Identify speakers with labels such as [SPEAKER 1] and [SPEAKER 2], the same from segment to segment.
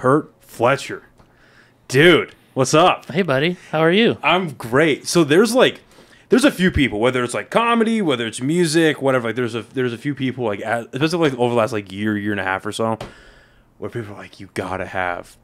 [SPEAKER 1] Kurt Fletcher. Dude, what's up?
[SPEAKER 2] Hey, buddy. How are you?
[SPEAKER 1] I'm great. So there's a few people, whether it's like comedy, whether it's music, whatever. Like there's a few people like, especially like over the last like year and a half or so, where people are like, you gotta have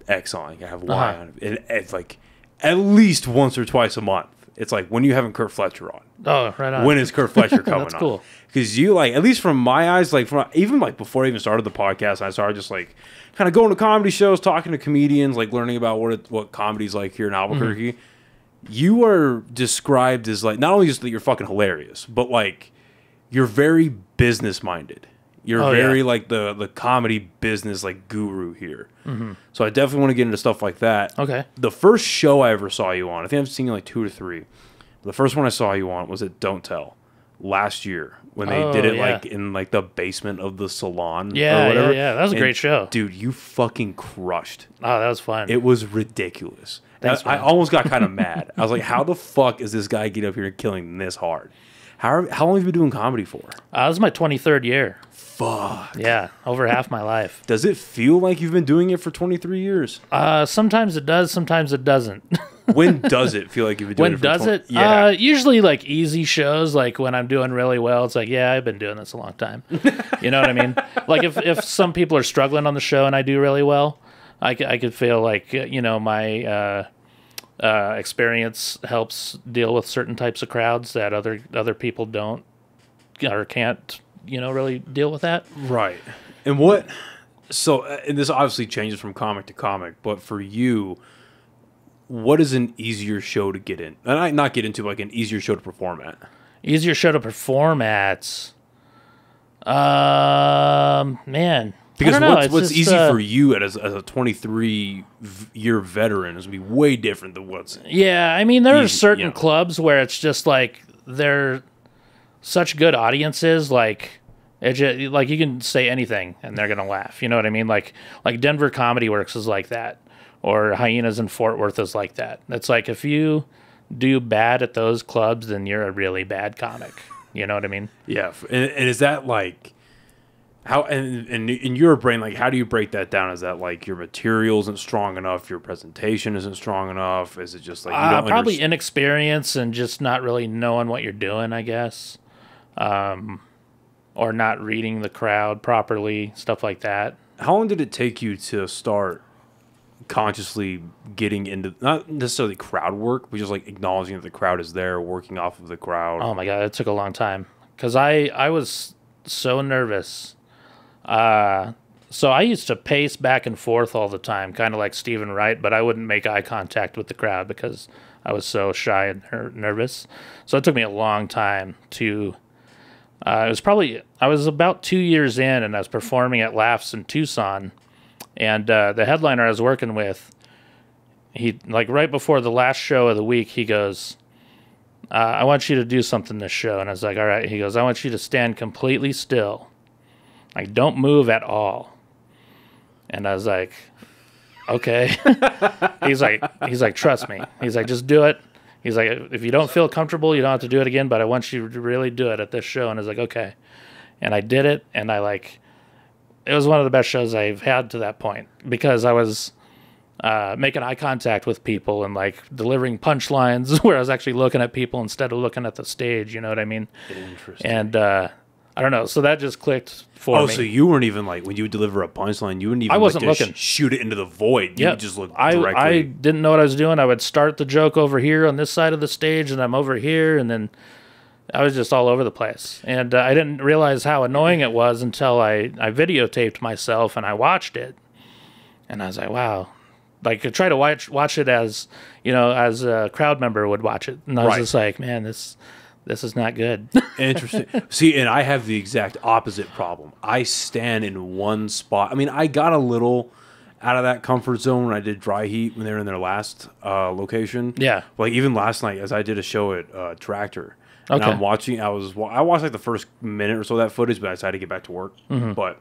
[SPEAKER 1] X on, you gotta have Y on. It's like at least once or twice a month. It's like, when you having Kurt Fletcher on?
[SPEAKER 2] Oh, right on.
[SPEAKER 1] When is Kurt Fletcher coming
[SPEAKER 2] That's
[SPEAKER 1] on?
[SPEAKER 2] cool.
[SPEAKER 1] Because you like, at least from my eyes, like from even like before I even started the podcast, I started just like kind of going to comedy shows, talking to comedians, like learning about what comedy's like here in Albuquerque. Mm-hmm. You are described as like, not only just that you're fucking hilarious, but like you're very business minded. You're very like the comedy business like guru here. Mm-hmm. So I definitely want to get into stuff like that.
[SPEAKER 2] Okay.
[SPEAKER 1] The first show I ever saw you on, I think I've seen you like 2 or 3. The first one I saw you on was at Don't Tell last year when they did it like in like the basement of the salon.
[SPEAKER 2] Yeah,
[SPEAKER 1] or whatever.
[SPEAKER 2] yeah. That was a great show.
[SPEAKER 1] Dude, you fucking crushed.
[SPEAKER 2] Oh, that was fun.
[SPEAKER 1] It was ridiculous.
[SPEAKER 2] Thanks,
[SPEAKER 1] I almost got kind of mad. I was like, how the fuck is this guy getting up here and killing this hard? How long have you been doing comedy for?
[SPEAKER 2] This is my 23rd year.
[SPEAKER 1] Fuck.
[SPEAKER 2] Yeah, over half my life.
[SPEAKER 1] Does it feel like you've been doing it for 23 years?
[SPEAKER 2] Sometimes it does, sometimes it doesn't.
[SPEAKER 1] When does it feel like you've been doing it for
[SPEAKER 2] When does it?
[SPEAKER 1] Yeah.
[SPEAKER 2] Usually like easy shows, like when I'm doing really well, it's like, yeah, I've been doing this a long time. You know what I mean? Like if some people are struggling on the show and I do really well, I could feel like, my experience helps deal with certain types of crowds that other people don't or can't, really deal with that.
[SPEAKER 1] Right. And and this obviously changes from comic to comic, but for you, what is an easier show to get in? And not get into, like an easier show to perform at.
[SPEAKER 2] Easier show to perform at. Man.
[SPEAKER 1] Because what's easy for you as a 23-year veteran is going to be way different than what's...
[SPEAKER 2] Yeah, I mean, there are certain clubs where it's just like they're such good audiences, like you can say anything and they're going to laugh. You know what I mean? Like Denver Comedy Works is like that, or Hyenas in Fort Worth is like that. It's like if you do bad at those clubs, then you're a really bad comic. You know what I mean?
[SPEAKER 1] Yeah, and is that like... How and in your brain, like, how do you break that down? Is that like your material isn't strong enough, your presentation isn't strong enough? Is it just like you don't
[SPEAKER 2] probably inexperience and just not really knowing what you're doing, I guess, or not reading the crowd properly, stuff like that.
[SPEAKER 1] How long did it take you to start consciously getting into not necessarily crowd work, but just like acknowledging that the crowd is there, working off of the crowd?
[SPEAKER 2] Oh my God, it took a long time because I was so nervous. So I used to pace back and forth all the time, kind of like Stephen Wright, but I wouldn't make eye contact with the crowd because I was so shy and nervous. So it took me a long time to, I was about 2 years in and I was performing at Laughs in Tucson, and the headliner I was working with, he, like right before the last show of the week, he goes, I want you to do something this show. And I was like, all right. He goes, I want you to stand completely still. Like, don't move at all. And I was like, okay. He's like, trust me. He's like, just do it. He's like, if you don't feel comfortable, you don't have to do it again, but I want you to really do it at this show. And I was like, okay. And I did it, and it was one of the best shows I've had to that point because I was making eye contact with people and like delivering punchlines where I was actually looking at people instead of looking at the stage. You know what I mean?
[SPEAKER 1] Interesting.
[SPEAKER 2] And, I don't know. So that just clicked for me.
[SPEAKER 1] Oh, so you weren't even like, when you would deliver a punchline, you wouldn't even
[SPEAKER 2] I wasn't
[SPEAKER 1] like
[SPEAKER 2] looking.
[SPEAKER 1] Shoot it into the void. You would just look directly.
[SPEAKER 2] I didn't know what I was doing. I would start the joke over here on this side of the stage, and I'm over here, and then I was just all over the place. And I didn't realize how annoying it was until I videotaped myself and I watched it. And I was like, wow. Like, I try to watch it as, as a crowd member would watch it. And I was just like, man, this is not good.
[SPEAKER 1] Interesting. See, and I have the exact opposite problem. I stand in one spot. I mean, I got a little out of that comfort zone when I did Dry Heat when they were in their last location.
[SPEAKER 2] Yeah.
[SPEAKER 1] Like, even last night, as I did a show at Tractor. And I'm watching, I watched like the first minute or so of that footage, but I decided to get back to work. Mm-hmm. But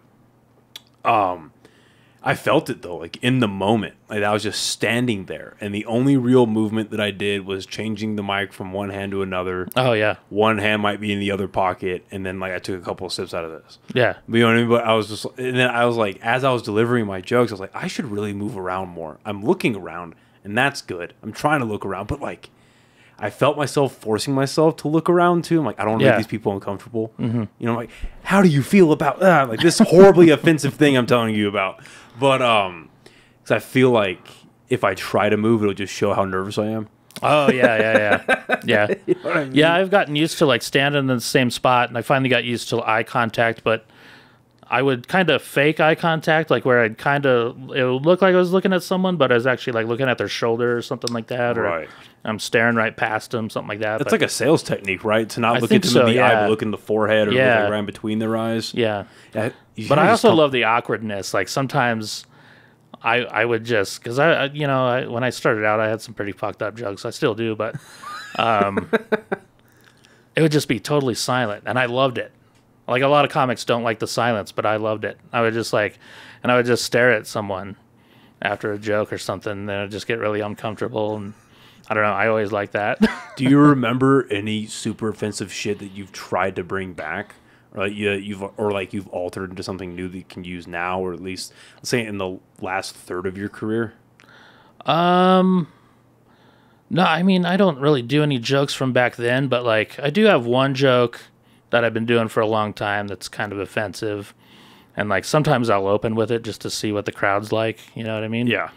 [SPEAKER 1] I felt it though, like in the moment. Like I was just standing there, and the only real movement that I did was changing the mic from one hand to another.
[SPEAKER 2] Oh yeah.
[SPEAKER 1] One hand might be in the other pocket, and then like I took a couple of sips out of this.
[SPEAKER 2] Yeah.
[SPEAKER 1] You know what I mean? But I was just, and then I was like, as I was delivering my jokes, I was like, I should really move around more. I'm looking around, and that's good. I'm trying to look around, but like, I felt myself forcing myself to look around too. I'm like, I don't want to make these people uncomfortable. Mm-hmm. You know, I'm like, how do you feel about like this horribly offensive thing I'm telling you about? But because I feel like if I try to move, it'll just show how nervous I am.
[SPEAKER 2] Oh yeah.
[SPEAKER 1] You know what I mean?
[SPEAKER 2] Yeah, I've gotten used to like standing in the same spot, and I finally got used to eye contact, but I would kind of fake eye contact, like where I'd kind of, it would look like I was looking at someone, but I was actually like looking at their shoulder or something like that, or
[SPEAKER 1] Right.
[SPEAKER 2] I'm staring right past them, something like that.
[SPEAKER 1] That's
[SPEAKER 2] but,
[SPEAKER 1] like a sales technique, right? To not
[SPEAKER 2] I
[SPEAKER 1] look
[SPEAKER 2] think
[SPEAKER 1] at them in
[SPEAKER 2] so,
[SPEAKER 1] the eye,
[SPEAKER 2] yeah.
[SPEAKER 1] but look in the forehead or look
[SPEAKER 2] Yeah.
[SPEAKER 1] like right in between their eyes.
[SPEAKER 2] yeah.
[SPEAKER 1] You
[SPEAKER 2] But
[SPEAKER 1] kinda
[SPEAKER 2] I
[SPEAKER 1] just
[SPEAKER 2] also
[SPEAKER 1] come-
[SPEAKER 2] love the awkwardness. Like sometimes I would just, because when I started out, I had some pretty fucked up jokes. I still do, but it would just be totally silent, and I loved it. Like a lot of comics don't like the silence, but I loved it. I would just and I would just stare at someone after a joke or something, and then I'd just get really uncomfortable. And I don't know. I always like that.
[SPEAKER 1] Do you remember any super offensive shit that you've tried to bring back, or like you've altered into something new that you can use now, or at least let's say in the last third of your career?
[SPEAKER 2] No, I mean, I don't really do any jokes from back then, but like I do have one joke that I've been doing for a long time that's kind of offensive. And like sometimes I'll open with it just to see what the crowd's like, you know what I mean?
[SPEAKER 1] Yeah,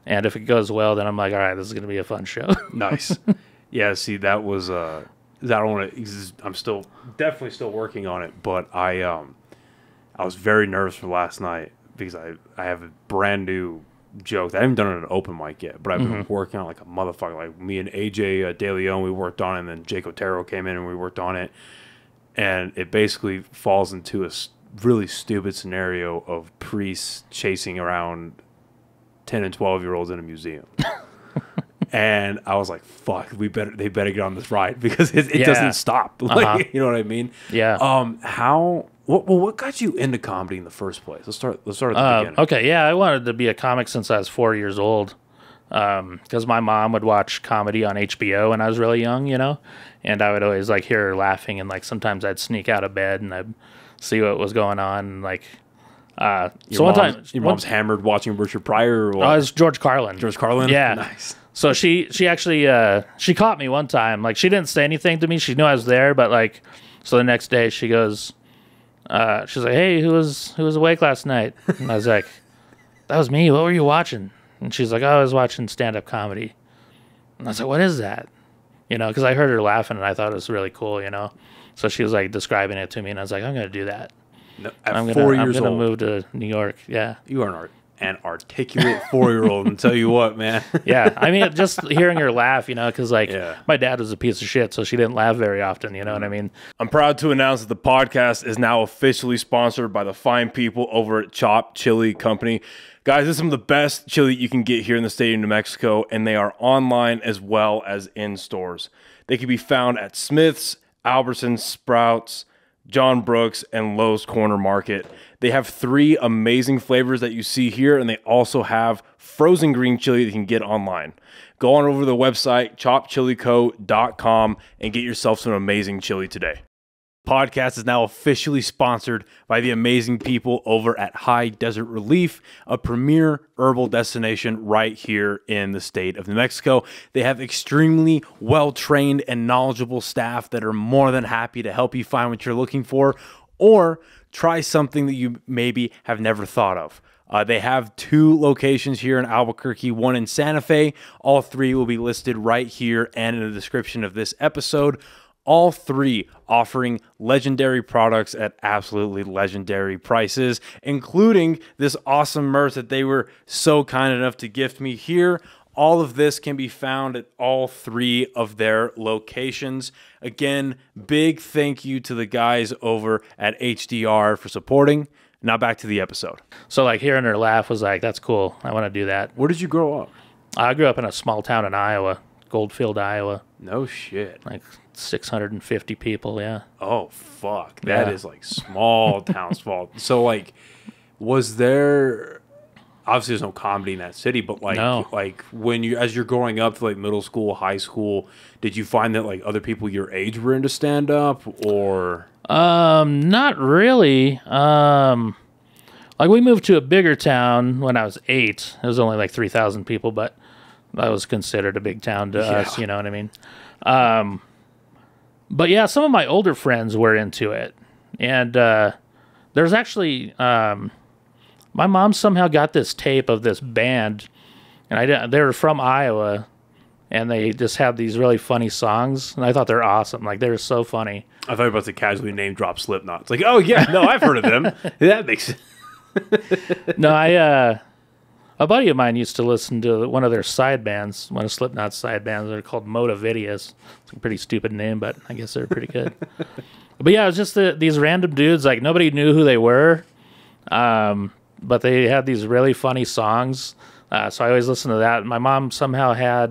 [SPEAKER 2] And if it goes well, then I'm like, all right, this is going to be a fun show.
[SPEAKER 1] nice. Yeah, see, that was I don't want to. I'm still definitely still working on it, but I was very nervous for last night because I have a brand new joke. I haven't done it at an open mic yet, but I've been working on it like a motherfucker. Like me and AJ De Leon, we worked on it, and then Jake Otero came in and we worked on it. And it basically falls into a really stupid scenario of priests chasing around 10 and 12-year-olds in a museum. And I was like, fuck, they better get on this ride because it
[SPEAKER 2] Yeah.
[SPEAKER 1] doesn't stop. Like, you know what I mean?
[SPEAKER 2] Yeah.
[SPEAKER 1] What got you into comedy in the first place? Let's start at the beginning.
[SPEAKER 2] Okay, yeah, I wanted to be a comic since I was 4 years old. Because my mom would watch comedy on HBO when I was really young, you know, and I would always like hear her laughing, and like sometimes I'd sneak out of bed and I'd see what was going on, and like,
[SPEAKER 1] Your mom's hammered watching Richard Pryor or what?
[SPEAKER 2] it was George Carlin.
[SPEAKER 1] George Carlin?
[SPEAKER 2] Yeah.
[SPEAKER 1] Nice.
[SPEAKER 2] So she actually she caught me one time. Like she didn't say anything to me. She knew I was there, but like, so the next day she goes, she's like, "Hey, who was awake last night?" And I was like, "That was me. What were you watching?" And she's like, "Oh, I was watching stand-up comedy." And I was like, "What is that?" You know, because I heard her laughing and I thought it was really cool, you know. So she was like describing it to me, and I was like, "I'm gonna do that.
[SPEAKER 1] No, at
[SPEAKER 2] I'm
[SPEAKER 1] 4
[SPEAKER 2] gonna
[SPEAKER 1] years old,
[SPEAKER 2] move to New York." Yeah,
[SPEAKER 1] you are an articulate 4-year-old, and tell you what, man.
[SPEAKER 2] yeah. I mean, just hearing her laugh, you know, because like
[SPEAKER 1] Yeah.
[SPEAKER 2] my dad was a piece of shit, so she didn't laugh very often. You know what I mean?
[SPEAKER 3] I'm proud to announce that the podcast is now officially sponsored by the fine people over at Chop Chili Company. Guys, this is some of the best chili you can get here in the state of New Mexico, and they are online as well as in stores. They can be found at Smith's, Albertsons, Sprouts, John Brooks, and Lowe's Corner Market. They have 3 amazing flavors that you see here, and they also have frozen green chili that you can get online. Go on over to the website, chopchilico.com, and get yourself some amazing chili today.
[SPEAKER 1] Podcast is now officially sponsored by the amazing people over at High Desert Relief, a premier herbal destination right here in the state of New Mexico. They have extremely well-trained and knowledgeable staff that are more than happy to help you find what you're looking for or try something that you maybe have never thought of. They have 2 locations here in Albuquerque, 1 in Santa Fe. All 3 will be listed right here and in the description of this episode. All 3 offering legendary products at absolutely legendary prices, including this awesome merch that they were so kind enough to gift me here. All of this can be found at all 3 of their locations. Again, big thank you to the guys over at HDR for supporting. Now back to the episode.
[SPEAKER 2] So like hearing her laugh was like, that's cool. I want to do that.
[SPEAKER 1] Where did you grow up?
[SPEAKER 2] I grew up in a small town in Iowa, Goldfield, Iowa,
[SPEAKER 1] No shit.
[SPEAKER 2] like 650 people. Yeah.
[SPEAKER 1] Oh, fuck. That
[SPEAKER 2] Yeah.
[SPEAKER 1] is like small town small. So, like, was there... obviously there's no comedy in that city, but like
[SPEAKER 2] No.
[SPEAKER 1] like when you as you're growing up to like middle school, high school, did you find that like other people your age were into stand up or
[SPEAKER 2] Not really. Like we moved to a bigger town when I was 8. It was only like 3,000 people, but that was considered a big town to us. You know what I mean? But yeah, some of my older friends were into it, and there's actually my mom somehow got this tape of this band, and they were from Iowa, and they just had these really funny songs, and I thought they're awesome. Like they were so funny.
[SPEAKER 1] I thought you were about to casually name drop Slipknot. It's like, oh yeah, no, I've heard of them. That makes sense.
[SPEAKER 2] No, a buddy of mine used to listen to one of their side bands, one of Slipknot's side bands. They're called Motividius. It's a pretty stupid name, but I guess they're pretty good. But yeah, it was just these random dudes. Like nobody knew who they were, but they had these really funny songs. So I always listened to that. My mom somehow had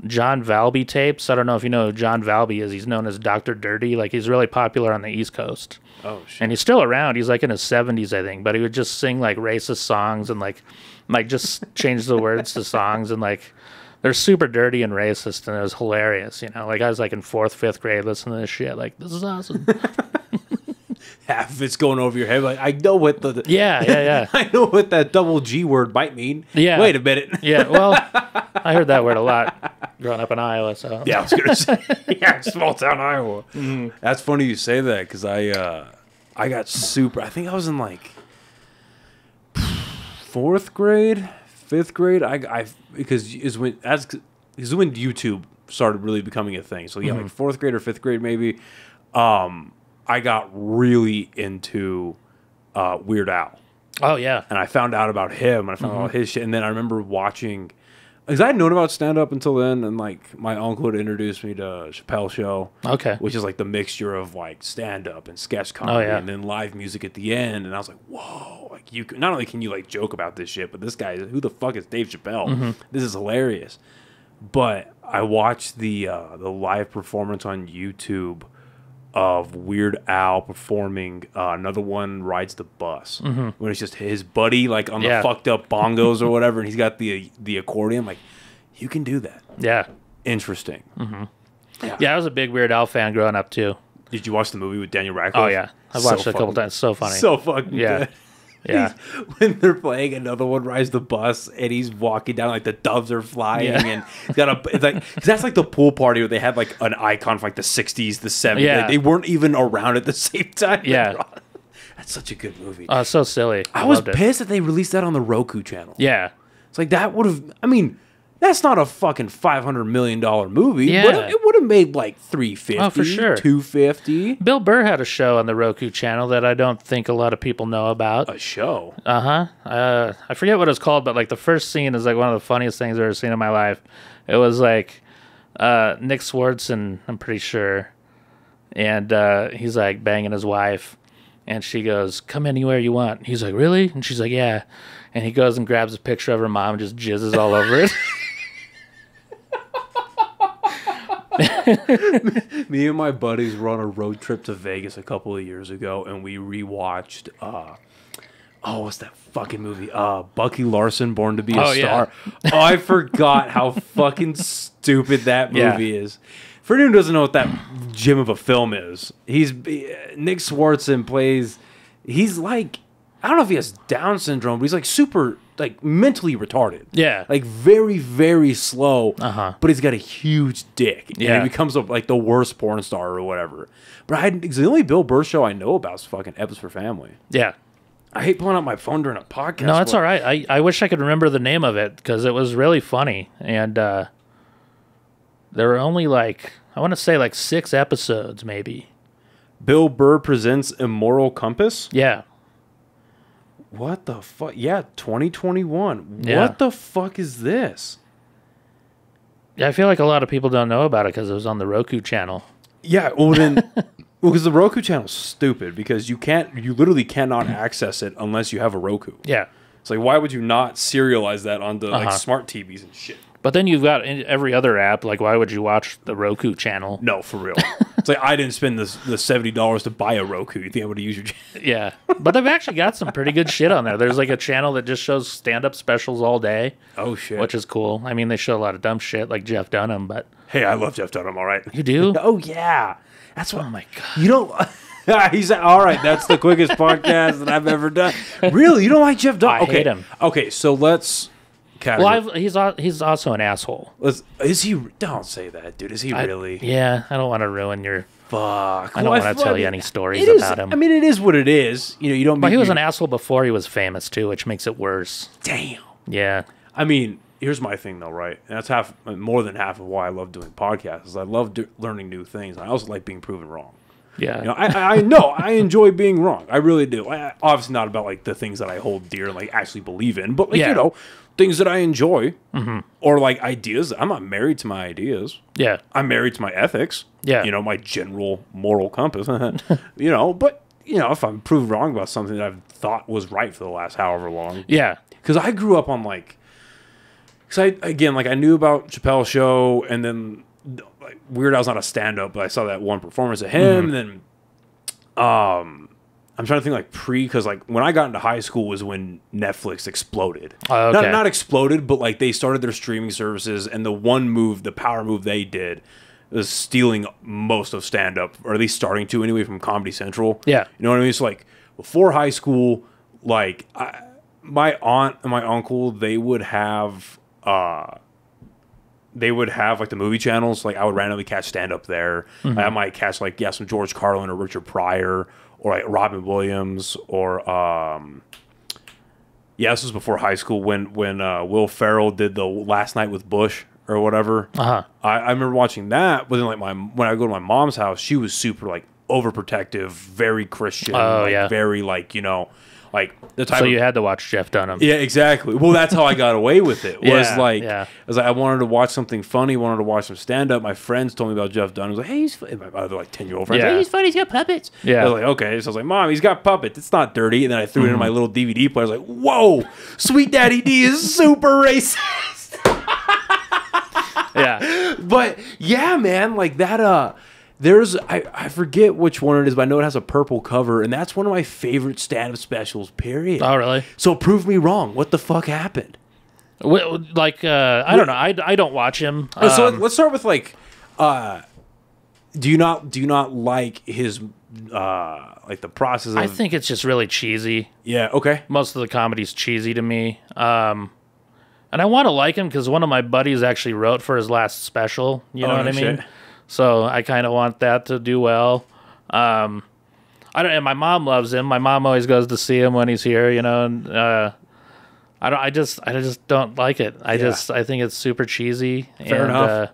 [SPEAKER 2] John Valby tapes. I don't know if you know who John Valby is. He's known as Dr. Dirty. Like he's really popular on the East Coast.
[SPEAKER 1] Oh shit.
[SPEAKER 2] And he's still around. He's like in his 70s, I think. But he would just sing like racist songs and like just change the words to songs, and like they're super dirty and racist, and it was hilarious. You know, like I was like in 4th, 5th grade listening to this shit. Like this is awesome.
[SPEAKER 1] Half of it's going over your head. Like I know what the
[SPEAKER 2] Yeah.
[SPEAKER 1] I know what that double G word might mean.
[SPEAKER 2] Yeah.
[SPEAKER 1] Wait a minute.
[SPEAKER 2] Yeah. Well, I heard that word a lot growing up in Iowa. So
[SPEAKER 1] Yeah, I was gonna say, yeah, small town Iowa. That's funny you say that because I got super. I think I was in like 4th grade, 5th grade. I because is when YouTube started really becoming a thing. So yeah, like 4th grade or 5th grade maybe. I got really into Weird Al.
[SPEAKER 2] Oh yeah.
[SPEAKER 1] And I found out about him, and I found out his shit. And then I remember watching, because I had known about stand up until then, and like my uncle had introduced me to Chappelle Show,
[SPEAKER 2] Okay.
[SPEAKER 1] which is like the mixture of like stand up and sketch comedy,
[SPEAKER 2] yeah.
[SPEAKER 1] and then live music at the end. And I was like, whoa! Like you, not only can you like joke about this shit, but this guy, who the fuck is Dave Chappelle? This is hilarious. But I watched the live performance on YouTube of Weird Al performing Another One Rides the Bus, when it's just his buddy like on the fucked up bongos or whatever, and he's got the accordion. Like, you can do that.
[SPEAKER 2] Yeah.
[SPEAKER 1] Interesting.
[SPEAKER 2] Yeah, I was a big Weird Al fan growing up too.
[SPEAKER 1] Did you watch the movie with Daniel Radcliffe?
[SPEAKER 2] Oh yeah, I've watched it a couple times. So funny.
[SPEAKER 1] So fucking
[SPEAKER 2] Yeah.
[SPEAKER 1] good.
[SPEAKER 2] Yeah.
[SPEAKER 1] When they're playing Another One Rides the Bus, and he's walking down like the doves are flying, and he's got it's like, cause that's like the pool party where they had like an icon for like the 60s, the 70s.
[SPEAKER 2] Yeah.
[SPEAKER 1] Like, they weren't even around at the same time.
[SPEAKER 2] Yeah.
[SPEAKER 1] That's such a good movie.
[SPEAKER 2] Oh, so silly.
[SPEAKER 1] I was
[SPEAKER 2] loved it.
[SPEAKER 1] pissed that they released that on the Roku channel.
[SPEAKER 2] Yeah.
[SPEAKER 1] It's like that would have. I mean, that's not a fucking $500 million movie.
[SPEAKER 2] Yeah.
[SPEAKER 1] But it would have made like $350.
[SPEAKER 2] Oh, for sure.
[SPEAKER 1] $250.
[SPEAKER 2] Bill Burr had a show on the Roku channel that I don't think a lot of people know about.
[SPEAKER 1] A show.
[SPEAKER 2] I forget what it's called, but like the first scene is like one of the funniest things I've ever seen in my life. It was like Nick Swardson, I'm pretty sure, and he's like banging his wife, and she goes, "Come anywhere you want." He's like, "Really?" And she's like, "Yeah." And he goes and grabs a picture of her mom and just jizzes all over it.
[SPEAKER 1] Me and my buddies were on a road trip to Vegas a couple of years ago, and we rewatched. What's that fucking movie? Bucky Larson, Born to Be a Star.
[SPEAKER 2] Yeah.
[SPEAKER 1] Oh, I forgot how fucking stupid that movie is. For anyone who doesn't know what that gem of a film is, Nick Swardson plays. He's like, I don't know if he has Down syndrome, but he's like super like mentally retarded.
[SPEAKER 2] Yeah.
[SPEAKER 1] Like very, very slow. But he's got a huge dick.
[SPEAKER 2] Yeah.
[SPEAKER 1] And he becomes like the worst porn star or whatever. But the only Bill Burr show I know about is fucking Ebbs for Family.
[SPEAKER 2] Yeah.
[SPEAKER 1] I hate pulling out my phone during a podcast.
[SPEAKER 2] No, it's all right. I wish I could remember the name of it because it was really funny. And there were only like, I want to say like 6 episodes maybe.
[SPEAKER 1] Bill Burr Presents Immoral Compass?
[SPEAKER 2] Yeah.
[SPEAKER 1] What the fuck? Yeah, 2021.
[SPEAKER 2] Yeah.
[SPEAKER 1] What the fuck is this?
[SPEAKER 2] Yeah, I feel like a lot of people don't know about it because it was on the Roku channel.
[SPEAKER 1] Yeah, well then, because the Roku channel's stupid because you literally cannot access it unless you have a Roku.
[SPEAKER 2] Yeah.
[SPEAKER 1] It's like, why would you not serialize that onto like smart TVs and shit?
[SPEAKER 2] But then you've got every other app. Like, why would you watch the Roku channel?
[SPEAKER 1] No, for real. It's like I didn't spend the $70 to buy a Roku. You think I would use your?
[SPEAKER 2] Yeah, but they've actually got some pretty good shit on there. There's like a channel that just shows stand-up specials all day.
[SPEAKER 1] Oh shit!
[SPEAKER 2] Which is cool. I mean, they show a lot of dumb shit like Jeff Dunham, but
[SPEAKER 1] hey, I love Jeff Dunham. All right,
[SPEAKER 2] you do?
[SPEAKER 1] Oh yeah, that's what.
[SPEAKER 2] Oh my god,
[SPEAKER 1] you don't. He's all right. That's the quickest podcast that I've ever done. Really, you don't like Jeff Dunham?
[SPEAKER 2] I hate him.
[SPEAKER 1] Okay, so let's.
[SPEAKER 2] Well, he's also an asshole.
[SPEAKER 1] Is he? Don't say that, dude. Is he really?
[SPEAKER 2] Yeah, I don't want to ruin your.
[SPEAKER 1] Fuck.
[SPEAKER 2] I don't want to tell you any stories about him.
[SPEAKER 1] I mean, it is what it is. You don't.
[SPEAKER 2] But he was an asshole before he was famous too, which makes it worse.
[SPEAKER 1] Damn.
[SPEAKER 2] Yeah.
[SPEAKER 1] I mean, here's my thing though, right? And that's more than half of why I love doing podcasts. Is I love learning new things. And I also like being proven wrong.
[SPEAKER 2] Yeah.
[SPEAKER 1] You know, I know I enjoy being wrong. I really do. Obviously not about like the things that I hold dear and like actually believe in, but like you know, things that I enjoy or like ideas. I'm not married to my ideas.
[SPEAKER 2] Yeah.
[SPEAKER 1] I'm married to my ethics.
[SPEAKER 2] Yeah.
[SPEAKER 1] You know, my general moral compass. You know, but you know, if I'm proved wrong about something that I've thought was right for the last however long.
[SPEAKER 2] Yeah.
[SPEAKER 1] Because I grew up on like, I knew about Chappelle's show, and then like, Weird Al's not a stand-up, but I saw that one performance of him, and then I'm trying to think like because like when I got into high school was when Netflix exploded.
[SPEAKER 2] Okay.
[SPEAKER 1] Not exploded, but like they started their streaming services, and the power move they did was stealing most of stand-up, or at least starting to anyway, from Comedy Central.
[SPEAKER 2] Yeah.
[SPEAKER 1] You know what I mean? So like before high school, like my aunt and my uncle, they would have like the movie channels. Like I would randomly catch stand-up there. I might catch like some George Carlin or Richard Pryor or like Robin Williams or this was before high school when Will Ferrell did the Last Night with Bush or whatever. I remember watching that, but then like when I go to my mom's house, she was super like overprotective, very Christian, very like, you know, like the type.
[SPEAKER 2] So you had to watch Jeff Dunham.
[SPEAKER 1] Yeah, exactly. Well, that's how I got away with it.
[SPEAKER 2] I
[SPEAKER 1] was like, I wanted to watch something funny, wanted to watch some stand up. My friends told me about Jeff Dunham. I was like, hey, he's funny. My other like 10-year-old friends, hey, he's funny. He's got puppets.
[SPEAKER 2] Yeah.
[SPEAKER 1] I was like, okay. So I was like, Mom, he's got puppets. It's not dirty. And then I threw it into my little DVD player. I was like, whoa, Sweet Daddy D is super racist.
[SPEAKER 2] Yeah.
[SPEAKER 1] But yeah, man, like that. There's I forget which one it is, but I know it has a purple cover, and that's one of my favorite stand-up specials. Period.
[SPEAKER 2] Oh, really?
[SPEAKER 1] So prove me wrong. What the fuck happened?
[SPEAKER 2] Well, like I don't know. I don't watch him.
[SPEAKER 1] So let's start with like, do you not like his like the process of?
[SPEAKER 2] I think it's just really cheesy.
[SPEAKER 1] Yeah. Okay.
[SPEAKER 2] Most of the comedy's cheesy to me. And I want to like him because one of my buddies actually wrote for his last special. You know what I mean?
[SPEAKER 1] Shit.
[SPEAKER 2] So I kind of want that to do well. And my mom loves him. My mom always goes to see him when he's here, you know. And I just don't like it. I think it's super cheesy.
[SPEAKER 1] Fair enough.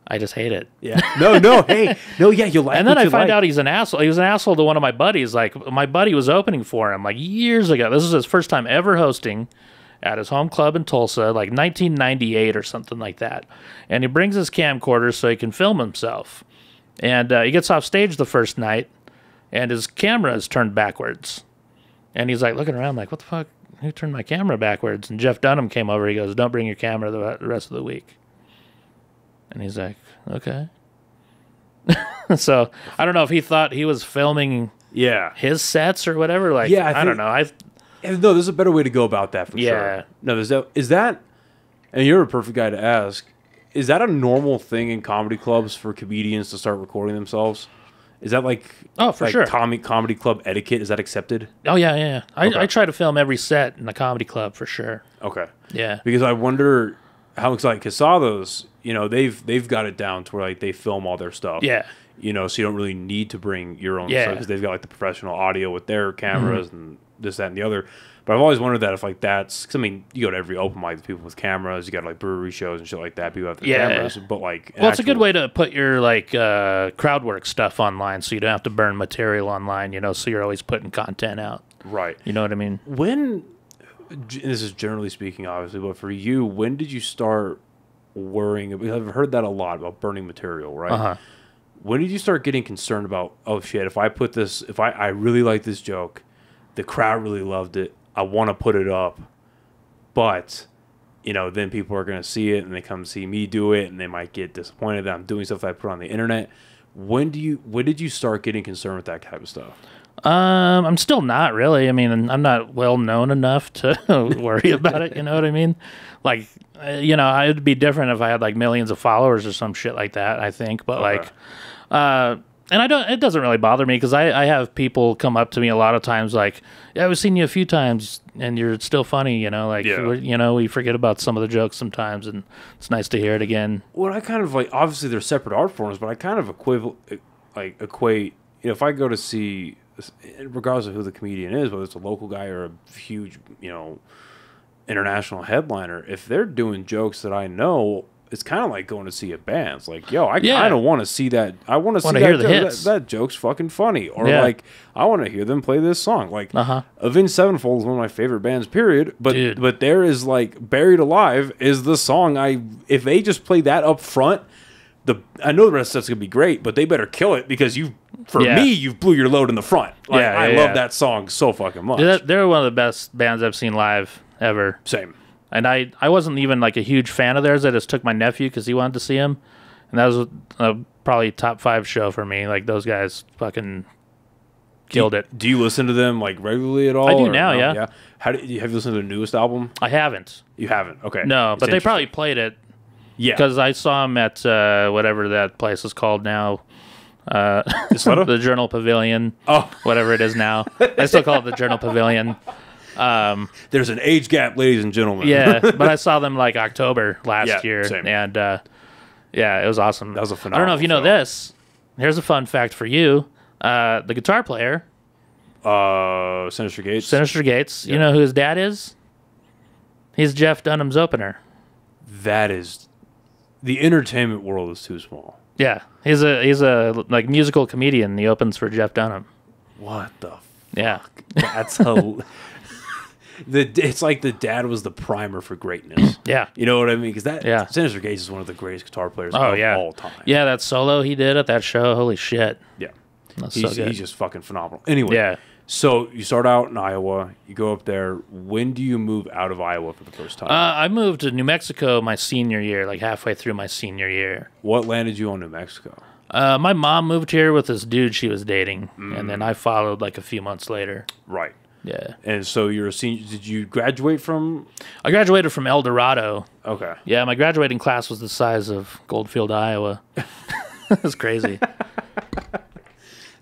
[SPEAKER 2] I just hate it.
[SPEAKER 1] Yeah. No. Hey. No. Yeah. You like.
[SPEAKER 2] And then I find out he's an asshole. He was an asshole to one of my buddies. Like my buddy was opening for him like years ago. This was his first time ever hosting at his home club in Tulsa, like 1998 or something like that. And he brings his camcorder so he can film himself. And he gets off stage the first night, and his camera is turned backwards. And he's like looking around like, what the fuck? Who turned my camera backwards? And Jeff Dunham came over. He goes, don't bring your camera the rest of the week. And he's like, okay. So I don't know if he thought he was filming his sets or whatever. Like, I don't know.
[SPEAKER 1] No, there's a better way to go about that for sure. No, is that, and you're a perfect guy to ask, is that a normal thing in comedy clubs for comedians to start recording themselves? Is that like,
[SPEAKER 2] sure.
[SPEAKER 1] Comedy club etiquette? Is that accepted?
[SPEAKER 2] Oh, yeah. I try to film every set in the comedy club for sure.
[SPEAKER 1] Okay.
[SPEAKER 2] Yeah.
[SPEAKER 1] Because I wonder how it's like Casados, you know, they've got it down to where like they film all their stuff.
[SPEAKER 2] Yeah.
[SPEAKER 1] You know, so you don't really need to bring your own stuff because they've got like the professional audio with their cameras and this, that, and the other. But I've always wondered that if like that's, cause I mean, you go to every open mic with people with cameras, you got like brewery shows and shit like that. People have their cameras, but like,
[SPEAKER 2] it's a good way to put your like crowd work stuff online, so you don't have to burn material online. You know, so you're always putting content out.
[SPEAKER 1] Right.
[SPEAKER 2] You know what I mean?
[SPEAKER 1] When this is generally speaking, obviously, but for you, when did you start worrying? I've heard that a lot about burning material, right? When did you start getting concerned about, oh shit, if I put this, if I really like this joke, the crowd really loved it, I want to put it up, but you know, then people are going to see it and they come see me do it and they might get disappointed that I'm doing stuff I put on the internet. When did you start getting concerned with that type of stuff?
[SPEAKER 2] I'm still not really. I mean, I'm not well known enough to worry about it. You know what I mean? Like, you know, it'd be different if I had like millions of followers or some shit like that, I think. But
[SPEAKER 1] Okay.
[SPEAKER 2] and it doesn't really bother me because I have people come up to me a lot of times like, yeah, I've seen you a few times and you're still funny, you know, like,
[SPEAKER 1] Yeah.
[SPEAKER 2] you know, we forget about some of the jokes sometimes and it's nice to hear it again.
[SPEAKER 1] Well, I kind of like, obviously they're separate art forms, but I kind of equate, you know, if I go to see, regardless of who the comedian is, whether it's a local guy or a huge, you know, international headliner, if they're doing jokes that I know, it's kind of like going to see a band. It's like, yo, I
[SPEAKER 2] Yeah.
[SPEAKER 1] kind of want to see that. I want to see
[SPEAKER 2] Wanna
[SPEAKER 1] that,
[SPEAKER 2] hear the
[SPEAKER 1] joke.
[SPEAKER 2] hits.
[SPEAKER 1] That joke's fucking funny. Or
[SPEAKER 2] Yeah.
[SPEAKER 1] like, I want to hear them play this song. Like,
[SPEAKER 2] Uh-huh.
[SPEAKER 1] Avenged Sevenfold is one of my favorite bands, period.
[SPEAKER 2] Dude.
[SPEAKER 1] But there is like, Buried Alive is the song if they just play that up front, I know the rest of the stuff's gonna be great, but they better kill it because
[SPEAKER 2] Yeah.
[SPEAKER 1] you've blew your load in the front. Like,
[SPEAKER 2] Yeah,
[SPEAKER 1] I
[SPEAKER 2] yeah,
[SPEAKER 1] love
[SPEAKER 2] yeah.
[SPEAKER 1] that song so fucking much.
[SPEAKER 2] Dude, they're one of the best bands I've seen live ever.
[SPEAKER 1] Same.
[SPEAKER 2] And I wasn't even like a huge fan of theirs. I just took my nephew because he wanted to see him. And that was probably top 5 show for me. Like those guys fucking killed it.
[SPEAKER 1] Do you listen to them like regularly at all?
[SPEAKER 2] I do
[SPEAKER 1] or
[SPEAKER 2] now,
[SPEAKER 1] no?
[SPEAKER 2] yeah.
[SPEAKER 1] Have you listened to the newest album?
[SPEAKER 2] I haven't.
[SPEAKER 1] You haven't. Okay.
[SPEAKER 2] No,
[SPEAKER 1] It's
[SPEAKER 2] but they
[SPEAKER 1] interesting.
[SPEAKER 2] probably played it
[SPEAKER 1] Yeah.
[SPEAKER 2] because I saw them at whatever that place is called now.
[SPEAKER 1] Sletta?
[SPEAKER 2] The Journal Pavilion.
[SPEAKER 1] Oh.
[SPEAKER 2] Whatever it is now. I still call it the Journal Pavilion.
[SPEAKER 1] There's an age gap, ladies and gentlemen.
[SPEAKER 2] Yeah, but I saw them like October last
[SPEAKER 1] Yeah,
[SPEAKER 2] year,
[SPEAKER 1] same.
[SPEAKER 2] and yeah, it was awesome.
[SPEAKER 1] That was a
[SPEAKER 2] I don't know if you know
[SPEAKER 1] phenomenal
[SPEAKER 2] this. Here's a fun fact for you: the guitar player,
[SPEAKER 1] Sinister Gates.
[SPEAKER 2] Sinister Gates. You know who his dad is? He's Jeff Dunham's opener.
[SPEAKER 1] That is, the entertainment world is too small.
[SPEAKER 2] Yeah, he's a like musical comedian. He opens for Jeff Dunham.
[SPEAKER 1] What the?
[SPEAKER 2] Yeah,
[SPEAKER 1] That's it's like the dad was the primer for greatness.
[SPEAKER 2] yeah.
[SPEAKER 1] You know what I mean? Because
[SPEAKER 2] Yeah.
[SPEAKER 1] Sinister Gates is one of the greatest guitar players
[SPEAKER 2] Oh
[SPEAKER 1] of
[SPEAKER 2] yeah,
[SPEAKER 1] all time.
[SPEAKER 2] yeah. That solo he did at that show. Holy shit,
[SPEAKER 1] Yeah.
[SPEAKER 2] that's so good.
[SPEAKER 1] He's just fucking phenomenal. Anyway,
[SPEAKER 2] Yeah.
[SPEAKER 1] so you start out in Iowa, you go up there. When do you move out of Iowa for the first time?
[SPEAKER 2] I moved to New Mexico my senior year, like halfway through my senior year.
[SPEAKER 1] What landed you on New Mexico?
[SPEAKER 2] My mom moved here with this dude she was dating, and then I followed like a few months later.
[SPEAKER 1] Right.
[SPEAKER 2] Yeah.
[SPEAKER 1] And so you're a senior. Did you graduate from?
[SPEAKER 2] I graduated from El Dorado.
[SPEAKER 1] Okay.
[SPEAKER 2] Yeah, my graduating class was the size of Goldfield, Iowa. That's crazy.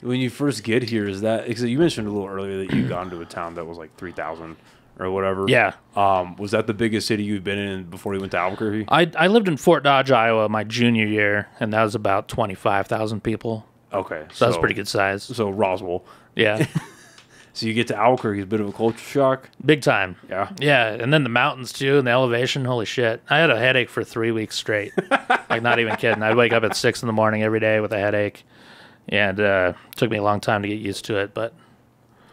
[SPEAKER 1] When you first get here, is that because you mentioned a little earlier that you got into a town that was like 3,000 or whatever?
[SPEAKER 2] Yeah.
[SPEAKER 1] Was that the biggest city you'd been in before you went to Albuquerque?
[SPEAKER 2] I lived in Fort Dodge, Iowa my junior year, and that was about 25,000 people.
[SPEAKER 1] Okay.
[SPEAKER 2] So that's pretty good size.
[SPEAKER 1] So Roswell.
[SPEAKER 2] Yeah.
[SPEAKER 1] So you get to Albuquerque, it's a bit of a culture shock.
[SPEAKER 2] Big time.
[SPEAKER 1] Yeah.
[SPEAKER 2] Yeah, and then the mountains too, and the elevation. Holy shit! I had a headache for 3 weeks straight. Like, not even kidding. I'd wake up at 6 in the morning every day with a headache, and took me a long time to get used to it. But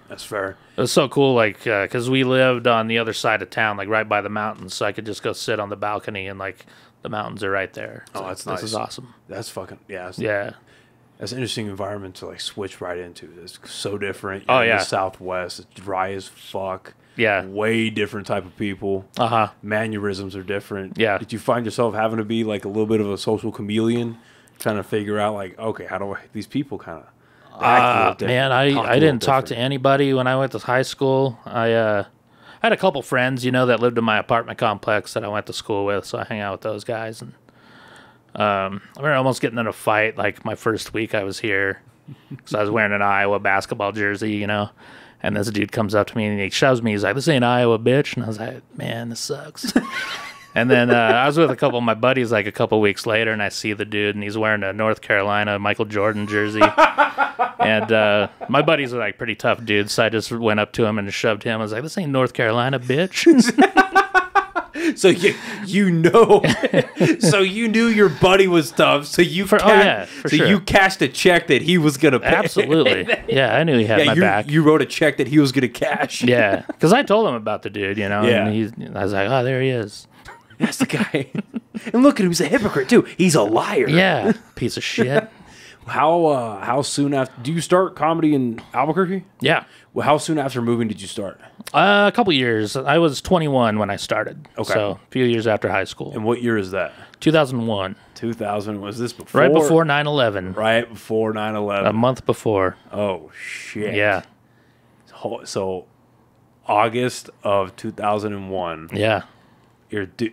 [SPEAKER 1] That's fair.
[SPEAKER 2] it was so cool, like because we lived on the other side of town, like right by the mountains, so I could just go sit on the balcony, and like the mountains are right there.
[SPEAKER 1] Oh,
[SPEAKER 2] So
[SPEAKER 1] that's
[SPEAKER 2] This is
[SPEAKER 1] nice.
[SPEAKER 2] awesome.
[SPEAKER 1] That's fucking yeah.
[SPEAKER 2] Yeah.
[SPEAKER 1] That's an interesting environment to like switch right into. It's so different.
[SPEAKER 2] Oh,
[SPEAKER 1] You're in
[SPEAKER 2] yeah.
[SPEAKER 1] the Southwest. It's dry as fuck.
[SPEAKER 2] Yeah.
[SPEAKER 1] Way different type of people.
[SPEAKER 2] Uh huh.
[SPEAKER 1] Mannerisms are different.
[SPEAKER 2] Yeah.
[SPEAKER 1] Did you find yourself having to be like a little bit of a social chameleon, trying to figure out like, okay, how do these people kind of
[SPEAKER 2] Man, I didn't talk to anybody when I went to high school. I had a couple friends, you know, that lived in my apartment complex that I went to school with, so I hang out with those guys. And I remember almost getting in a fight like my first week I was here because I was wearing an Iowa basketball jersey, you know. And this dude comes up to me and he shoves me. He's like, "This ain't Iowa, bitch." And I was like, "Man, this sucks." And then I was with a couple of my buddies like a couple weeks later, and I see the dude, and he's wearing a North Carolina Michael Jordan jersey. And my buddies are like pretty tough dudes, so I just went up to him and shoved him. I was like, "This ain't North Carolina, bitch."
[SPEAKER 1] So you know, so you knew your buddy was tough. So you
[SPEAKER 2] For sure.
[SPEAKER 1] you cashed a check that he was gonna pay.
[SPEAKER 2] Absolutely. Yeah, I knew he had my back.
[SPEAKER 1] You wrote a check that he was gonna cash.
[SPEAKER 2] Yeah, because I told him about the dude, you know.
[SPEAKER 1] Yeah.
[SPEAKER 2] And I was like, "Oh, there he is."
[SPEAKER 1] That's the guy. And look at him, he's a hypocrite too. He's a liar.
[SPEAKER 2] Yeah, piece of shit.
[SPEAKER 1] How soon after do you start comedy in Albuquerque?
[SPEAKER 2] Yeah.
[SPEAKER 1] Well, how soon after moving did you start?
[SPEAKER 2] A couple years. I was 21 when I started.
[SPEAKER 1] Okay.
[SPEAKER 2] So a few years after high school.
[SPEAKER 1] And what year is that?
[SPEAKER 2] 2001.
[SPEAKER 1] 2000. Was this before?
[SPEAKER 2] Right before 9/11.
[SPEAKER 1] Right before 9/11.
[SPEAKER 2] A month before.
[SPEAKER 1] Oh shit.
[SPEAKER 2] Yeah.
[SPEAKER 1] So August of 2001.
[SPEAKER 2] Yeah.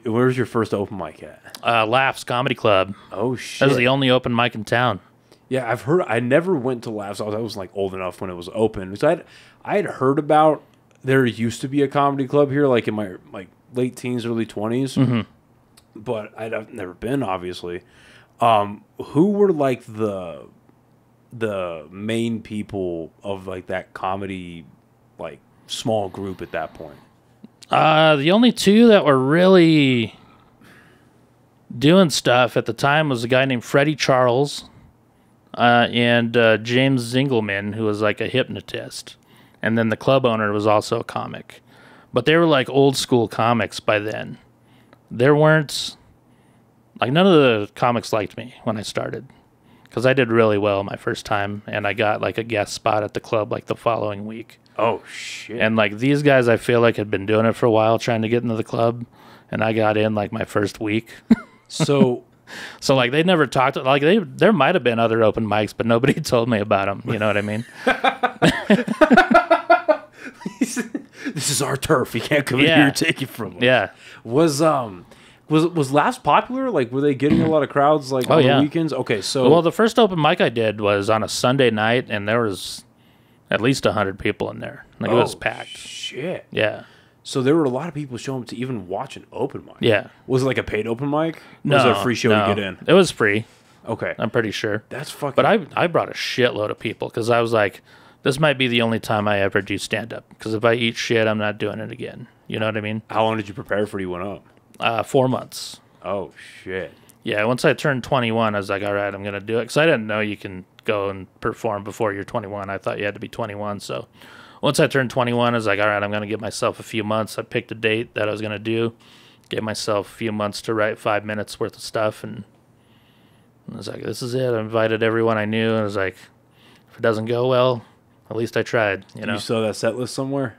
[SPEAKER 1] Where's your first open mic at?
[SPEAKER 2] Laughs Comedy Club.
[SPEAKER 1] Oh shit.
[SPEAKER 2] That was the only open mic in town.
[SPEAKER 1] Yeah, I've heard. I never went to Laughs. I was like old enough when it was open. So I had heard about there used to be a comedy club here, like in my late teens, early 20s.
[SPEAKER 2] Mm-hmm.
[SPEAKER 1] But I've never been, obviously. Who were like the main people of like that comedy like small group at that point?
[SPEAKER 2] The only two that were really doing stuff at the time was a guy named Freddie Charles and James Zingelman, who was like a hypnotist. And then the club owner was also a comic. But they were like old school comics by then. There weren't, like, none of the comics liked me when I started. Because I did really well my first time, and I got like a guest spot at the club like the following week.
[SPEAKER 1] Oh shit!
[SPEAKER 2] And like these guys, I feel like had been doing it for a while, trying to get into the club, and I got in like my first week.
[SPEAKER 1] So
[SPEAKER 2] like they never talked. Like there might have been other open mics, but nobody told me about them. You know what I mean?
[SPEAKER 1] This is our turf. You can't come in
[SPEAKER 2] Yeah.
[SPEAKER 1] here and take it from us.
[SPEAKER 2] Yeah.
[SPEAKER 1] Was Laughs popular? Like, were they getting a lot of crowds like on
[SPEAKER 2] yeah.
[SPEAKER 1] the weekends? Okay, so
[SPEAKER 2] Well, the first open mic I did was on a Sunday night, and there was at least 100 people in there. Like it was packed.
[SPEAKER 1] Shit.
[SPEAKER 2] Yeah.
[SPEAKER 1] So there were a lot of people showing up to even watch an open mic.
[SPEAKER 2] Yeah.
[SPEAKER 1] Was it like a paid open mic? Or
[SPEAKER 2] No,
[SPEAKER 1] was it a free show
[SPEAKER 2] no.
[SPEAKER 1] to get in?
[SPEAKER 2] It was free.
[SPEAKER 1] Okay.
[SPEAKER 2] I'm pretty sure.
[SPEAKER 1] That's fucking.
[SPEAKER 2] But I brought a shitload of people because I was like, this might be the only time I ever do stand up. Because if I eat shit, I'm not doing it again. You know what I mean?
[SPEAKER 1] How long did you prepare for it? You went up?
[SPEAKER 2] 4 months.
[SPEAKER 1] Oh shit.
[SPEAKER 2] Yeah, once I turned 21, I was like, all right, I'm going to do it. Because I didn't know you can go and perform before you're 21. I thought you had to be 21. So once I turned 21, I was like, all right, I'm going to give myself a few months. I picked a date that I was going to do. Gave myself a few months to write 5 minutes worth of stuff. And I was like, this is it. I invited everyone I knew. And I was like, if it doesn't go well, at least I tried, you know?
[SPEAKER 1] You saw that set list somewhere?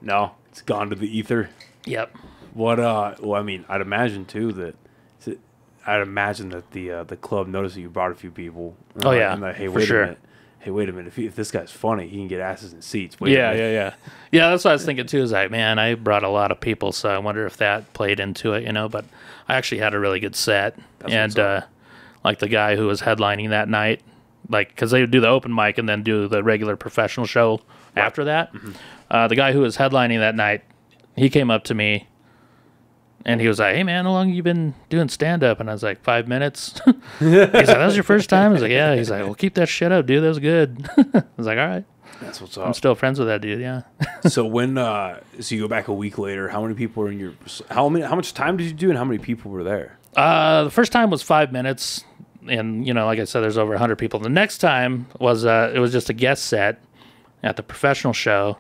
[SPEAKER 1] No. It's gone to the ether.
[SPEAKER 2] Yep.
[SPEAKER 1] What? Well, I mean, I'd imagine too that. I'd imagine that the club noticed that you brought a few people.
[SPEAKER 2] Oh, yeah,
[SPEAKER 1] And like, hey,
[SPEAKER 2] for
[SPEAKER 1] wait
[SPEAKER 2] sure.
[SPEAKER 1] a minute. Hey, wait a minute. If this guy's funny, he can get asses in seats. Wait a
[SPEAKER 2] Yeah,
[SPEAKER 1] minute.
[SPEAKER 2] yeah. Yeah, that's what I was thinking too. Is like, man, I brought a lot of people, so I wonder if that played into it, you know. But I actually had a really good set,
[SPEAKER 1] what's
[SPEAKER 2] and like the guy who was headlining that night, like because they would do the open mic and then do the regular professional show after that. The guy who was headlining that night, he came up to me. And he was like, hey, man, how long you been doing stand-up? And I was like, 5 minutes. He's like, that was your first time? I was like, yeah. He's like, well, keep that shit up, dude. That was good. I was like, all right.
[SPEAKER 1] That's what's
[SPEAKER 2] I'm
[SPEAKER 1] up.
[SPEAKER 2] still friends with that dude, yeah.
[SPEAKER 1] So when so you go back a week later, how many people were in your how much time did you do and how many people were there?
[SPEAKER 2] The first time was 5 minutes. And, you know, like I said, there's over 100 people. The next time was it was just a guest set at the professional show.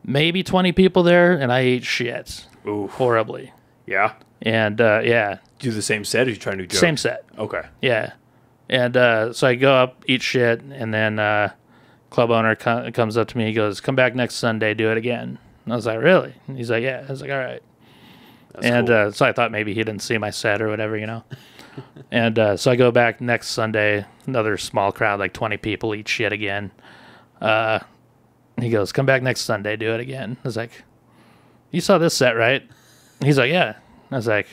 [SPEAKER 2] Maybe 20 people there, and I ate shit.
[SPEAKER 1] Ooh.
[SPEAKER 2] Horribly.
[SPEAKER 1] Yeah.
[SPEAKER 2] And, yeah,
[SPEAKER 1] Do the same set or you try new jokes?
[SPEAKER 2] same set.
[SPEAKER 1] Okay.
[SPEAKER 2] Yeah. And so I go up, eat shit, and then club owner comes up to me. He goes, come back next Sunday, do it again. And I was like, really? And he's like, yeah. I was like, all right.
[SPEAKER 1] That's
[SPEAKER 2] And
[SPEAKER 1] cool.
[SPEAKER 2] so I thought maybe he didn't see my set or whatever, you know. And so I go back next Sunday, another small crowd, like 20 people, eat shit again. He goes, come back next Sunday, do it again. I was like, you saw this set, right? And he's like, yeah. I was like,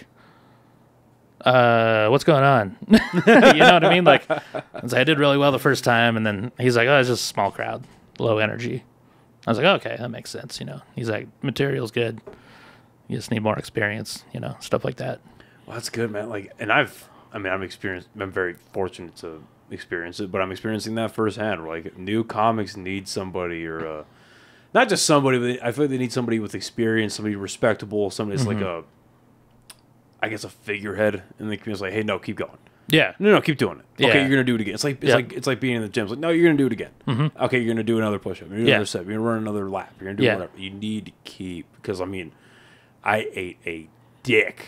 [SPEAKER 2] what's going on? You know what I mean? Like, I was like, I did really well the first time. And then he's like, oh, it's just a small crowd, low energy. I was like, okay, that makes sense, you know. He's like, material's good. You just need more experience, you know, stuff like that.
[SPEAKER 1] Well, that's good, man. Like, and I'm very fortunate to experience it, but I'm experiencing that firsthand. Like, new comics need somebody, or not just somebody, but I feel like they need somebody with experience, somebody respectable, somebody that's like a figurehead, and the community's like, hey, no, keep going.
[SPEAKER 2] Yeah.
[SPEAKER 1] No, keep doing it.
[SPEAKER 2] Yeah.
[SPEAKER 1] Okay, you're gonna do it again. It's like being in the gym. It's like, no, you're gonna do it again. Okay, you're gonna do another push-up. You're gonna do another step. You're gonna run another lap. You're gonna do whatever. You need to keep, because I mean, I ate a dick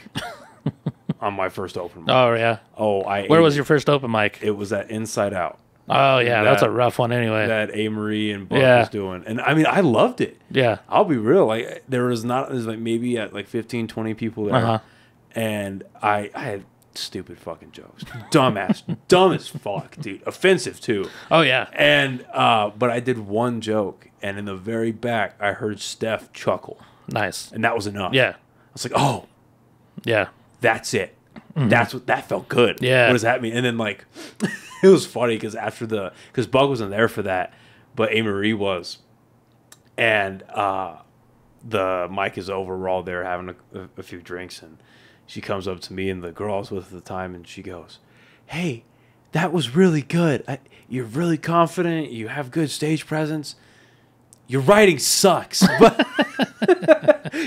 [SPEAKER 1] on my first open mic.
[SPEAKER 2] Oh yeah.
[SPEAKER 1] Oh,
[SPEAKER 2] Where was your first open mic?
[SPEAKER 1] It was at Inside Out
[SPEAKER 2] Oh yeah, that's a
[SPEAKER 1] that-
[SPEAKER 2] rough one anyway.
[SPEAKER 1] that A. Marie and Buck
[SPEAKER 2] Yeah.
[SPEAKER 1] was doing. And I mean, I loved it.
[SPEAKER 2] Yeah.
[SPEAKER 1] I'll be real. Like, there's like maybe at like 15, 20 people there.
[SPEAKER 2] Uh-huh.
[SPEAKER 1] And I had stupid fucking jokes. Dumb as fuck, dude. Offensive too.
[SPEAKER 2] Oh yeah.
[SPEAKER 1] And, but I did one joke. And in the very back, I heard Steph chuckle.
[SPEAKER 2] Nice.
[SPEAKER 1] And that was enough.
[SPEAKER 2] Yeah.
[SPEAKER 1] I was like, oh,
[SPEAKER 2] Yeah.
[SPEAKER 1] that's it. That felt good.
[SPEAKER 2] Yeah.
[SPEAKER 1] What does that mean? And then like, it was funny because because Bug wasn't there for that, but A. Marie was, and the mic is over. We're all there having a few drinks, and she comes up to me and the girl I was with at the time, and she goes, "Hey, that was really good. You're really confident. You have good stage presence. Your writing sucks, but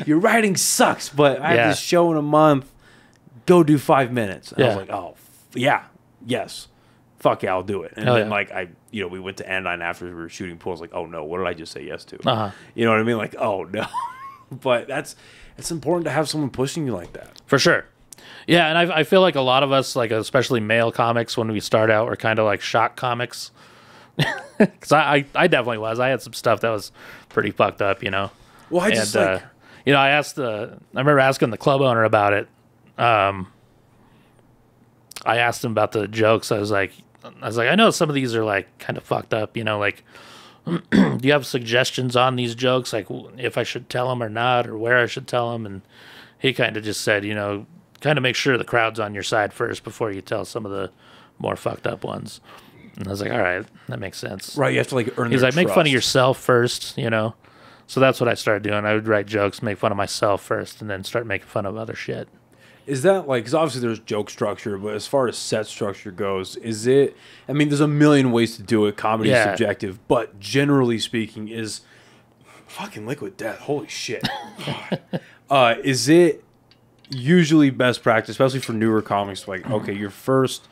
[SPEAKER 1] your writing sucks. But I have this show in a month. Go do 5 minutes." And I was like, "Oh, yeah, yes, fuck yeah, I'll do it." And
[SPEAKER 2] Hell
[SPEAKER 1] then
[SPEAKER 2] yeah.
[SPEAKER 1] like we went to Anodyne after we were shooting pool. I was like, "Oh no, what did I just say yes to?"
[SPEAKER 2] Uh-huh.
[SPEAKER 1] You know what I mean? Like, oh no. But it's important to have someone pushing you like that.
[SPEAKER 2] For sure. Yeah, and I feel like a lot of us, like especially male comics, when we start out, we're kind of like shock comics. Because I definitely was. I had some stuff that was pretty fucked up, you know.
[SPEAKER 1] Well, I just like
[SPEAKER 2] you know, I remember asking the club owner about it. I asked him about the jokes. I was like, I know some of these are like kind of fucked up, you know, like, do you have suggestions on these jokes? Like if I should tell them or not, or where I should tell them? And he kind of just said, you know, kind of make sure the crowd's on your side first before you tell some of the more fucked up ones. And I was like, all right, that makes sense.
[SPEAKER 1] right, you have to like earn.
[SPEAKER 2] He's
[SPEAKER 1] their
[SPEAKER 2] like, make fun of
[SPEAKER 1] trust.
[SPEAKER 2] yourself first, you know. So that's what I started doing. I would write jokes, make fun of myself first, and then start making fun of other shit.
[SPEAKER 1] Is that like, because obviously there's joke structure, but as far as set structure goes, is it, I mean, there's a million ways to do it. Comedy is
[SPEAKER 2] Yeah.
[SPEAKER 1] subjective, but generally speaking, is fucking Liquid Death. Holy shit. God. Is it usually best practice, especially for newer comics, like, okay, your first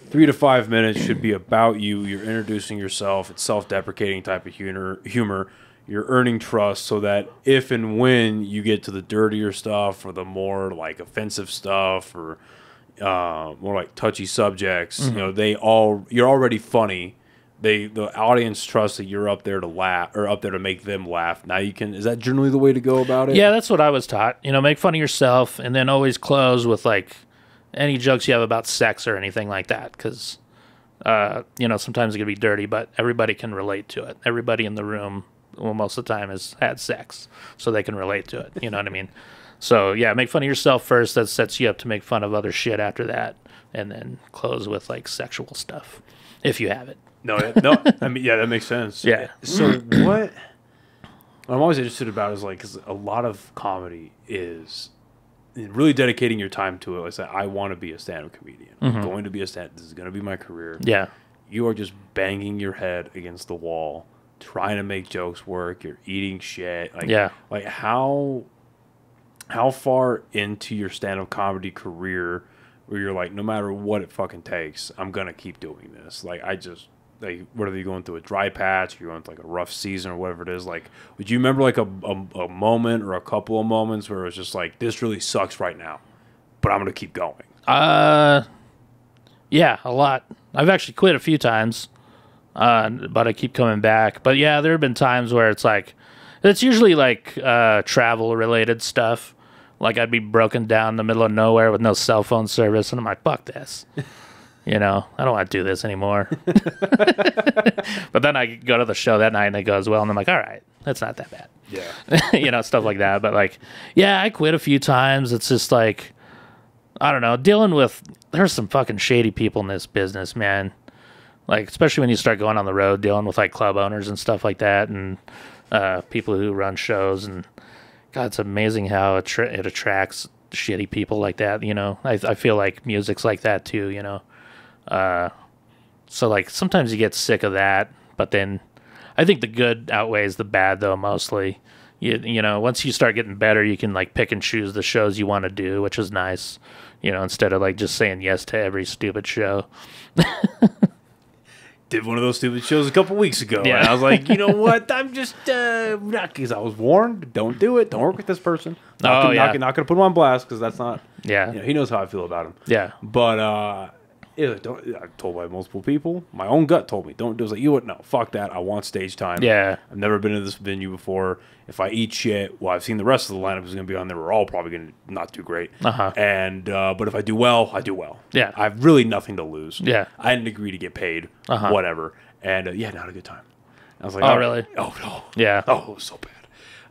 [SPEAKER 1] 3 to 5 minutes should be about you. You're introducing yourself. It's self-deprecating type of humor. You're earning trust so that if and when you get to the dirtier stuff or the more like offensive stuff or more like touchy subjects, you know, you're already funny. The audience trusts that you're up there to laugh or up there to make them laugh. Now is that generally the way to go about it?
[SPEAKER 2] Yeah, that's what I was taught. You know, make fun of yourself, and then always close with like any jokes you have about sex or anything like that, because you know, sometimes it can be dirty, but everybody can relate to it. Everybody in the room, well, most of the time has had sex, so they can relate to it. You know what I mean? So yeah, make fun of yourself first. That sets you up to make fun of other shit after that, and then close with like sexual stuff, if you have it.
[SPEAKER 1] No. I mean, yeah, that makes sense.
[SPEAKER 2] Yeah.
[SPEAKER 1] So what I'm always interested about is like, because a lot of comedy is really dedicating your time to it. Like I said, I want to be a stand-up comedian. I'm going to be this is going to be my career.
[SPEAKER 2] Yeah.
[SPEAKER 1] You are just banging your head against the wall, trying to make jokes work. You're eating shit. Like,
[SPEAKER 2] Yeah.
[SPEAKER 1] Like how far into your stand-up comedy career where you're like, no matter what it fucking takes, I'm going to keep doing this. Like, like, whether you're going through a dry patch, or you're going through like a rough season or whatever it is, like, would you remember like a moment or a couple of moments where it was just like, this really sucks right now, but I'm going to keep going?
[SPEAKER 2] Yeah, a lot. I've actually quit a few times, but I keep coming back. But yeah, there have been times where it's usually like travel related stuff. Like I'd be broken down in the middle of nowhere with no cell phone service, and I'm like, fuck this. You know, I don't want to do this anymore. But then I go to the show that night and it goes well, and I'm like, all right, that's not that bad.
[SPEAKER 1] Yeah.
[SPEAKER 2] You know, stuff like that. But like, yeah, I quit a few times. It's just like, I don't know, there's some fucking shady people in this business, man. Like, especially when you start going on the road, dealing with like club owners and stuff like that, and people who run shows. And God, it's amazing how it attracts shitty people like that. You know, I feel like music's like that too. You know. So like sometimes you get sick of that, but then I think the good outweighs the bad though, mostly. You know, once you start getting better, you can like pick and choose the shows you want to do, which is nice, you know, instead of like just saying yes to every stupid show.
[SPEAKER 1] did one of those stupid shows a couple weeks ago.
[SPEAKER 2] Yeah.
[SPEAKER 1] And I was like, you know what? I'm just not, because I was warned. Don't do it. Don't work with this person. Not gonna put him on blast, because that's not.
[SPEAKER 2] Yeah.
[SPEAKER 1] You know, he knows how I feel about him.
[SPEAKER 2] Yeah.
[SPEAKER 1] But yeah, I've told by multiple people. My own gut told me, don't do it. I was like, you know what? No, fuck that. I want stage time.
[SPEAKER 2] Yeah.
[SPEAKER 1] I've never been to this venue before. If I eat shit, well, I've seen the rest of the lineup is going to be on there. We're all probably going to not do great. And but if I do well, I do well.
[SPEAKER 2] Yeah.
[SPEAKER 1] I have really nothing to lose.
[SPEAKER 2] Yeah.
[SPEAKER 1] I didn't agree to get paid. Whatever. And yeah, not a good time. I was like,
[SPEAKER 2] Oh, really?
[SPEAKER 1] Oh no.
[SPEAKER 2] Yeah.
[SPEAKER 1] Oh, it was so bad.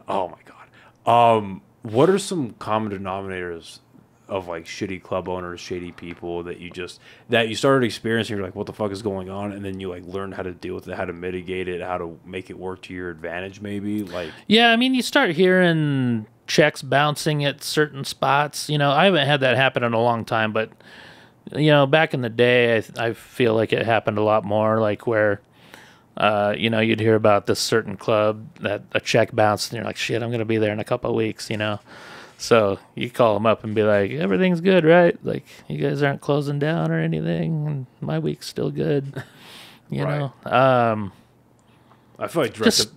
[SPEAKER 1] Oh my god. What are some common denominators of like shitty club owners, shady people that you started experiencing? You're like, what the fuck is going on? And then you like learned how to deal with it, how to mitigate it, how to make it work to your advantage, maybe. Like,
[SPEAKER 2] Yeah, I mean, you start hearing checks bouncing at certain spots. You know, I haven't had that happen in a long time, but you know, back in the day, I feel like it happened a lot more. Like where, you know, you'd hear about this certain club that a check bounced, and you're like, shit, I'm gonna be there in a couple of weeks. You know. So you call them up and be like, everything's good, right? Like, you guys aren't closing down or anything, and my week's still good, you know?
[SPEAKER 1] I feel like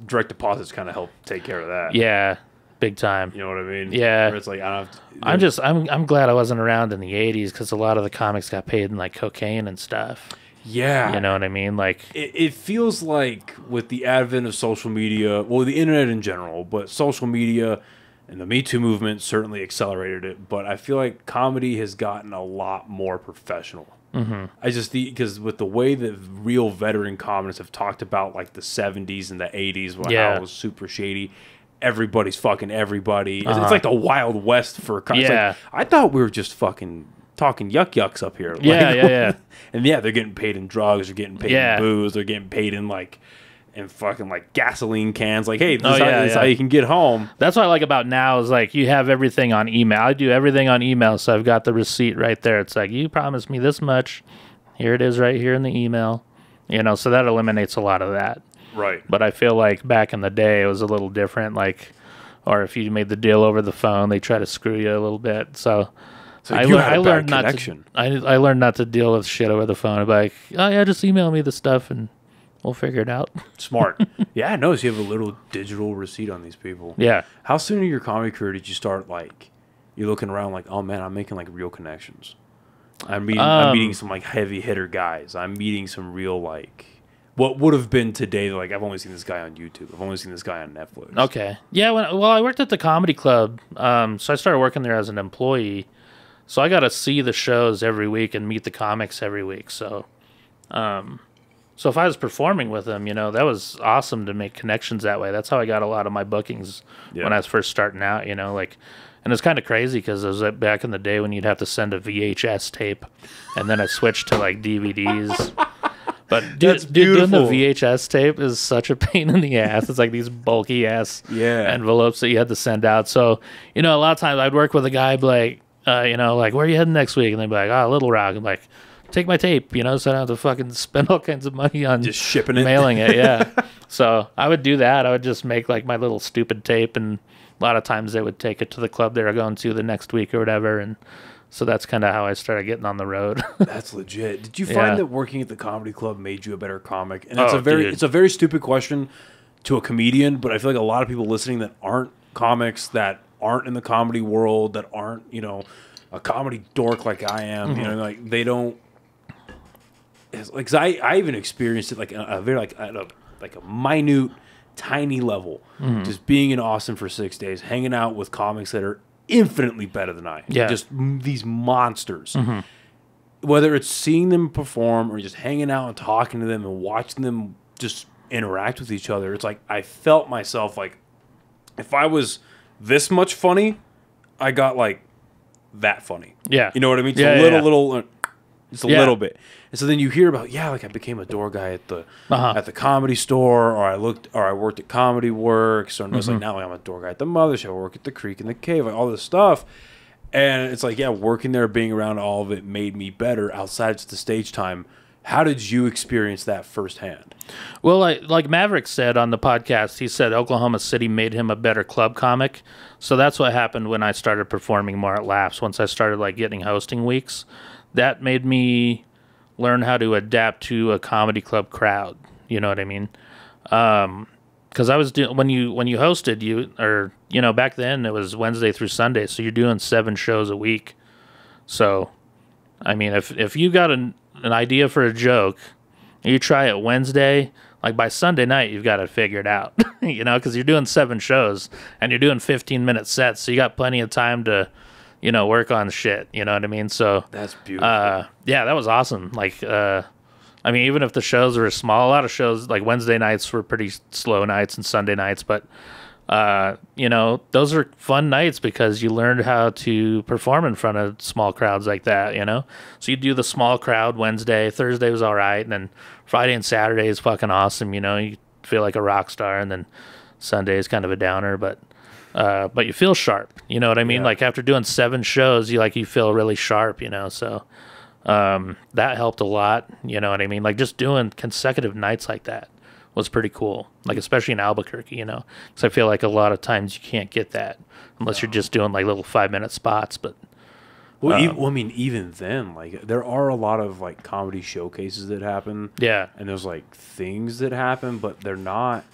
[SPEAKER 1] direct deposits kind of help take care of that.
[SPEAKER 2] Yeah, big time.
[SPEAKER 1] You know what I mean?
[SPEAKER 2] Yeah.
[SPEAKER 1] Where it's like, I don't have to,
[SPEAKER 2] I'm glad I wasn't around in the 80s, because a lot of the comics got paid in, like, cocaine and stuff.
[SPEAKER 1] yeah.
[SPEAKER 2] You know what I mean? Like,
[SPEAKER 1] It feels like with the advent of social media, well, the internet in general, but social media and the Me Too movement certainly accelerated it. But I feel like comedy has gotten a lot more professional. I just think because with the way that real veteran comics have talked about like the 70s and the 80s, when how it was super shady, everybody's fucking everybody. It's like the Wild West for comics.
[SPEAKER 2] Yeah.
[SPEAKER 1] Like, I thought we were just fucking talking yucks up here.
[SPEAKER 2] Yeah,
[SPEAKER 1] Like,
[SPEAKER 2] yeah.
[SPEAKER 1] And yeah, they're getting paid in drugs, they're getting paid
[SPEAKER 2] Yeah.
[SPEAKER 1] in booze, they're getting paid in like in fucking like gasoline cans. Like, hey, this,
[SPEAKER 2] Oh,
[SPEAKER 1] is,
[SPEAKER 2] yeah,
[SPEAKER 1] this is
[SPEAKER 2] yeah.
[SPEAKER 1] how you can get home.
[SPEAKER 2] that's what I like about now is, like, you have everything on email. I do everything on email, so I've got the receipt right there. It's like, you promised me this much. Here it is right here in the email. You know, so that eliminates a lot of that.
[SPEAKER 1] Right.
[SPEAKER 2] But I feel like back in the day, it was a little different. Like, or if you made the deal over the phone, they try to screw you a little bit. So
[SPEAKER 1] So you had a bad
[SPEAKER 2] learned not
[SPEAKER 1] connection.
[SPEAKER 2] to. I learned not to deal with shit over the phone. I'd be like, oh yeah, just email me the stuff and we'll figure it out.
[SPEAKER 1] Smart. Yeah, I noticed you have a little digital receipt on these people.
[SPEAKER 2] Yeah.
[SPEAKER 1] How soon in your comedy career did you start, like, you're looking around like, oh man, I'm making like real connections. I'm meeting some like heavy hitter guys. I'm meeting some real, like, what would have been today, like, I've only seen this guy on YouTube. I've only seen this guy on Netflix.
[SPEAKER 2] Okay. Yeah. Well, I worked at the comedy club. So I started working there as an employee. So I got to see the shows every week and meet the comics every week. So, so if I was performing with them, you know, that was awesome to make connections that way. That's how I got a lot of my bookings when I was first starting out, you know, like, and it's kind of crazy because it was like back in the day when you'd have to send a VHS tape and then I switched to like DVDs. But dude, doing the VHS tape is such a pain in the ass. It's like these bulky ass envelopes that you had to send out. So, you know, a lot of times I'd work with a guy like, you know, like, where are you heading next week? And they'd be like, oh, Little Rock. I'm like, take my tape, you know, so I don't have to fucking spend all kinds of money on
[SPEAKER 1] Just shipping it.
[SPEAKER 2] mailing it. Yeah. So I would do that. I would just make like my little stupid tape, and a lot of times they would take it to the club they were going to the next week or whatever. And so that's kind of how I started getting on the road.
[SPEAKER 1] That's legit. Did you find that working at the comedy club made you a better comic? And
[SPEAKER 2] dude.
[SPEAKER 1] it's a very stupid question to a comedian, but I feel like a lot of people listening that aren't comics, that aren't in the comedy world, that aren't, you know, a comedy dork like I am, you know, like they don't. It's like, 'cause I even experienced it like a very like at a minute, tiny level, just being in Austin for 6 days, hanging out with comics that are infinitely better than I am.
[SPEAKER 2] Yeah.
[SPEAKER 1] Just these monsters. Whether it's seeing them perform or just hanging out and talking to them and watching them just interact with each other, it's like I felt myself like if I was this much funny, I got like that funny.
[SPEAKER 2] Yeah.
[SPEAKER 1] You know what I mean? Just
[SPEAKER 2] Yeah,
[SPEAKER 1] a
[SPEAKER 2] yeah,
[SPEAKER 1] little, just a
[SPEAKER 2] Yeah.
[SPEAKER 1] little bit. And so then you hear about, like I became a door guy at the comedy store, or I worked at Comedy Works, or it's like now I'm a door guy at the Mothership, I work at the Creek and the Cave, like all this stuff. And it's like, working there, being around all of it made me better outside just the stage time. How did you experience that firsthand?
[SPEAKER 2] Well, like Maverick said on the podcast, he said Oklahoma City made him a better club comic. So that's what happened when I started performing more at Laughs. Once I started like getting hosting weeks, that made me learn how to adapt to a comedy club crowd. You know what I mean? Because I was doing when you hosted back then it was Wednesday through Sunday, so you're doing 7 shows a week. So, I mean, if you got an idea for a joke, you try it Wednesday, like by Sunday night you've got it figured out. Because you're doing 7 shows and you're doing 15-minute sets, so you got plenty of time to, work on shit. You know what I mean? So
[SPEAKER 1] that's beautiful.
[SPEAKER 2] Yeah, that was awesome. Like, I mean, even if the shows were small, a lot of shows, like Wednesday nights were pretty slow nights and Sunday nights, but, those are fun nights because you learned how to perform in front of small crowds like that, So you do the small crowd Wednesday, Thursday was all right, and then Friday and Saturday is fucking awesome, you feel like a rock star, and then Sunday is kind of a downer, but you feel sharp, you know what I mean?
[SPEAKER 1] Yeah.
[SPEAKER 2] Like after doing 7 shows, you feel really sharp, so... that helped a lot, you know what I mean? Like just doing consecutive nights like that was pretty cool. Like especially in Albuquerque, because I feel like a lot of times you can't get that unless you're just doing like little 5-minute spots. But
[SPEAKER 1] even then, like there are a lot of like comedy showcases that happen.
[SPEAKER 2] Yeah,
[SPEAKER 1] and there's like things that happen, but they're not.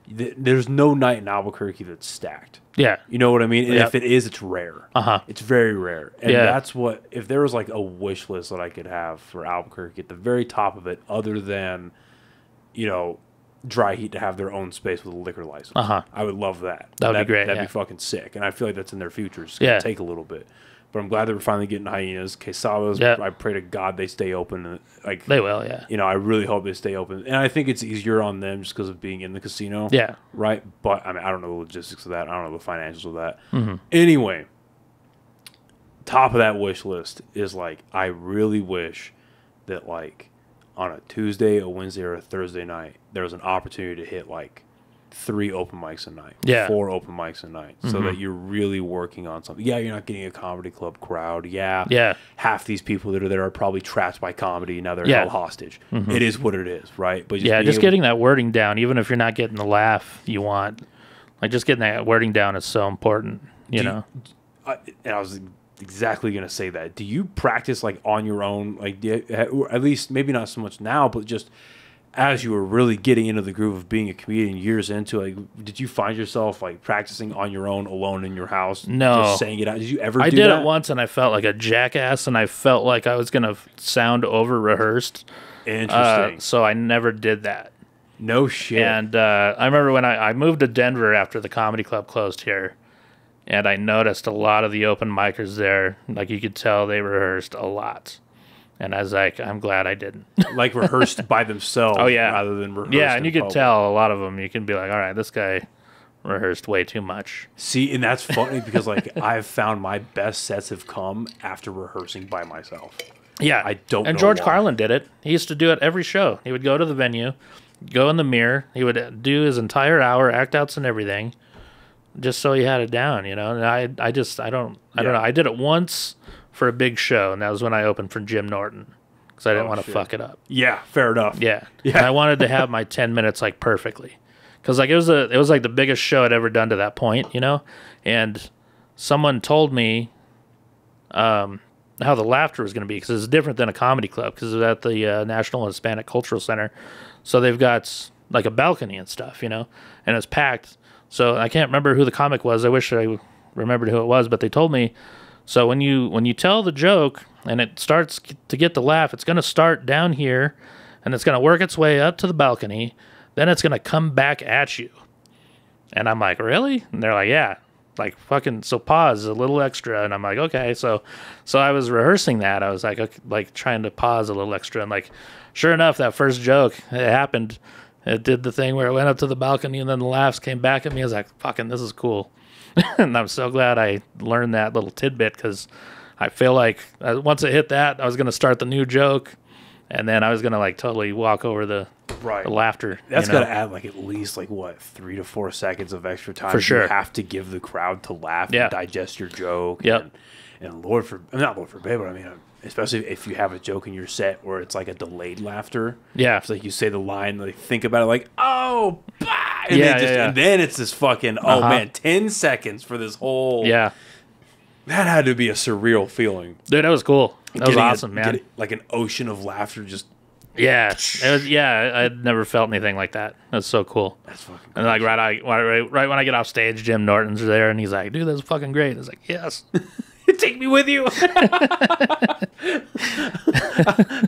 [SPEAKER 1] There's no night in Albuquerque that's stacked.
[SPEAKER 2] Yeah.
[SPEAKER 1] You know what I mean? And
[SPEAKER 2] Yep.
[SPEAKER 1] if it is, it's rare.
[SPEAKER 2] Uh-huh.
[SPEAKER 1] It's very rare. And
[SPEAKER 2] Yeah.
[SPEAKER 1] that's what, if there was like a wish list that I could have for Albuquerque at the very top of it, other than, Dry Heat to have their own space with a liquor license.
[SPEAKER 2] Uh-huh.
[SPEAKER 1] I would love that.
[SPEAKER 2] That would be great,
[SPEAKER 1] That'd
[SPEAKER 2] yeah.
[SPEAKER 1] be fucking sick. And I feel like that's in their future. It's going to take a little bit. But I'm glad that we're finally getting Hyenas. Quesadas,
[SPEAKER 2] Yeah.
[SPEAKER 1] I pray to God they stay open. Like
[SPEAKER 2] They will, yeah.
[SPEAKER 1] I really hope they stay open. And I think it's easier on them just because of being in the casino.
[SPEAKER 2] Yeah.
[SPEAKER 1] Right? But, I mean, I don't know the logistics of that. I don't know the financials of that.
[SPEAKER 2] Mm-hmm.
[SPEAKER 1] Anyway, top of that wish list is, like, I really wish that, like, on a Tuesday, a Wednesday, or a Thursday night, there was an opportunity to hit, like, 3 open mics a night.
[SPEAKER 2] Yeah.
[SPEAKER 1] 4 open mics a night. So that you're really working on something. Yeah, you're not getting a comedy club crowd. Yeah. Half these people that are there are probably trapped by comedy. Now they're held hostage. It is what it is, right? But
[SPEAKER 2] Just getting that wording down, even if you're not getting the laugh you want. Like, just getting that wording down is so important, you know?
[SPEAKER 1] And I was exactly going to say that. Do you practice, like, on your own? Like, at least, maybe not so much now, but just as you were really getting into the groove of being a comedian years into it, like, did you find yourself, like, practicing on your own alone in your house?
[SPEAKER 2] No.
[SPEAKER 1] Just saying it out? Did you ever
[SPEAKER 2] I
[SPEAKER 1] do
[SPEAKER 2] did
[SPEAKER 1] that?
[SPEAKER 2] it once, and I felt like a jackass, and I felt like I was going to sound over-rehearsed.
[SPEAKER 1] Interesting.
[SPEAKER 2] So I never did that.
[SPEAKER 1] No shit.
[SPEAKER 2] And I remember when I moved to Denver after the comedy club closed here, and I noticed a lot of the open micers there, like you could tell they rehearsed a lot. And I was like, I'm glad I didn't.
[SPEAKER 1] Like rehearsed by themselves rather than rehearsed
[SPEAKER 2] Yeah, and
[SPEAKER 1] in
[SPEAKER 2] you could
[SPEAKER 1] public.
[SPEAKER 2] tell a lot of them, you can be like, all right, this guy rehearsed way too much.
[SPEAKER 1] See, and that's funny because, like, I've found my best sets have come after rehearsing by myself.
[SPEAKER 2] Yeah.
[SPEAKER 1] I don't
[SPEAKER 2] And
[SPEAKER 1] know
[SPEAKER 2] George
[SPEAKER 1] why.
[SPEAKER 2] Carlin did it. He used to do it every show. He would go to the venue, go in the mirror. He would do his entire hour, act outs and everything, just so he had it down, And I don't know. I did it once for a big show, and that was when I opened for Jim Norton because I didn't want to
[SPEAKER 1] shit.
[SPEAKER 2] fuck it up.
[SPEAKER 1] Yeah, fair enough.
[SPEAKER 2] Yeah. And I wanted to have my 10 minutes like perfectly. Cuz like it was like the biggest show I'd ever done to that point, And someone told me how the laughter was going to be cuz it's different than a comedy club cuz it's at the National Hispanic Cultural Center. So they've got like a balcony and stuff, And it's packed. So I can't remember who the comic was. I wish I remembered who it was, but they told me so when you tell the joke and it starts to get the laugh, it's going to start down here and it's going to work its way up to the balcony. Then it's going to come back at you. And I'm like, really? And they're like, yeah. Like fucking, so pause a little extra. And I'm like, okay. So I was rehearsing that. I was like, okay, like trying to pause a little extra. And like, sure enough, that first joke, it happened. It did the thing where it went up to the balcony and then the laughs came back at me. I was like, fucking, this is cool. And I'm so glad I learned that little tidbit because I feel like once it hit that, I was going to start the new joke. And then I was going to like totally walk over the laughter.
[SPEAKER 1] That's got to add like at least like what 3 to 4 seconds of extra time.
[SPEAKER 2] For sure.
[SPEAKER 1] You have to give the crowd to laugh and digest your joke.
[SPEAKER 2] Yep.
[SPEAKER 1] And Lord forbid, but I mean, especially if you have a joke in your set where it's like a delayed laughter.
[SPEAKER 2] Yeah.
[SPEAKER 1] It's like you say the line, like think about it, like oh, bah! And
[SPEAKER 2] Yeah,
[SPEAKER 1] then and then it's this fucking oh man, 10 seconds for this whole.
[SPEAKER 2] Yeah.
[SPEAKER 1] That had to be a surreal feeling.
[SPEAKER 2] Dude, that was cool. That was awesome, man.
[SPEAKER 1] Like an ocean of laughter. Just
[SPEAKER 2] Yeah, I'd never felt anything like that. That's so cool.
[SPEAKER 1] that's fucking.
[SPEAKER 2] And like right when I get off stage, Jim Norton's there, and he's like, "Dude, that's fucking great." I was like, "Yes."
[SPEAKER 1] Take me with you.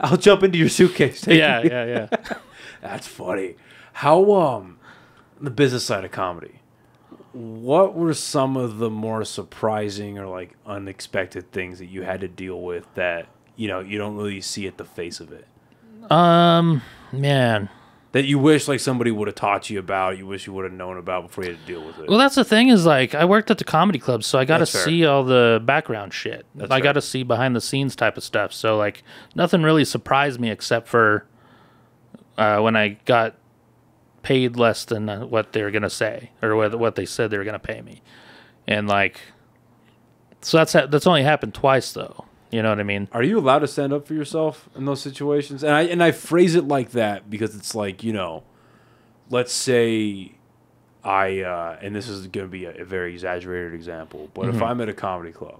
[SPEAKER 1] I'll jump into your suitcase.
[SPEAKER 2] Yeah.
[SPEAKER 1] That's funny. How the business side of comedy, what were some of the more surprising or like unexpected things that you had to deal with that you don't really see at the face of it?
[SPEAKER 2] Man.
[SPEAKER 1] That you wish like somebody would have taught you about, you wish you would have known about before you had to deal with it.
[SPEAKER 2] Well, that's the thing is like I worked at the comedy club, so I got to
[SPEAKER 1] That's fair.
[SPEAKER 2] see all the background shit.
[SPEAKER 1] That's
[SPEAKER 2] I
[SPEAKER 1] fair.
[SPEAKER 2] got to see behind the scenes type of stuff. So like nothing really surprised me except for when I got paid less than what they were gonna say or what they said they were gonna pay me, and like so that's only happened twice though. You know what I mean?
[SPEAKER 1] Are you allowed to stand up for yourself in those situations? And I phrase it like that because it's like, let's say and this is going to be a very exaggerated example, but if I'm at a comedy club,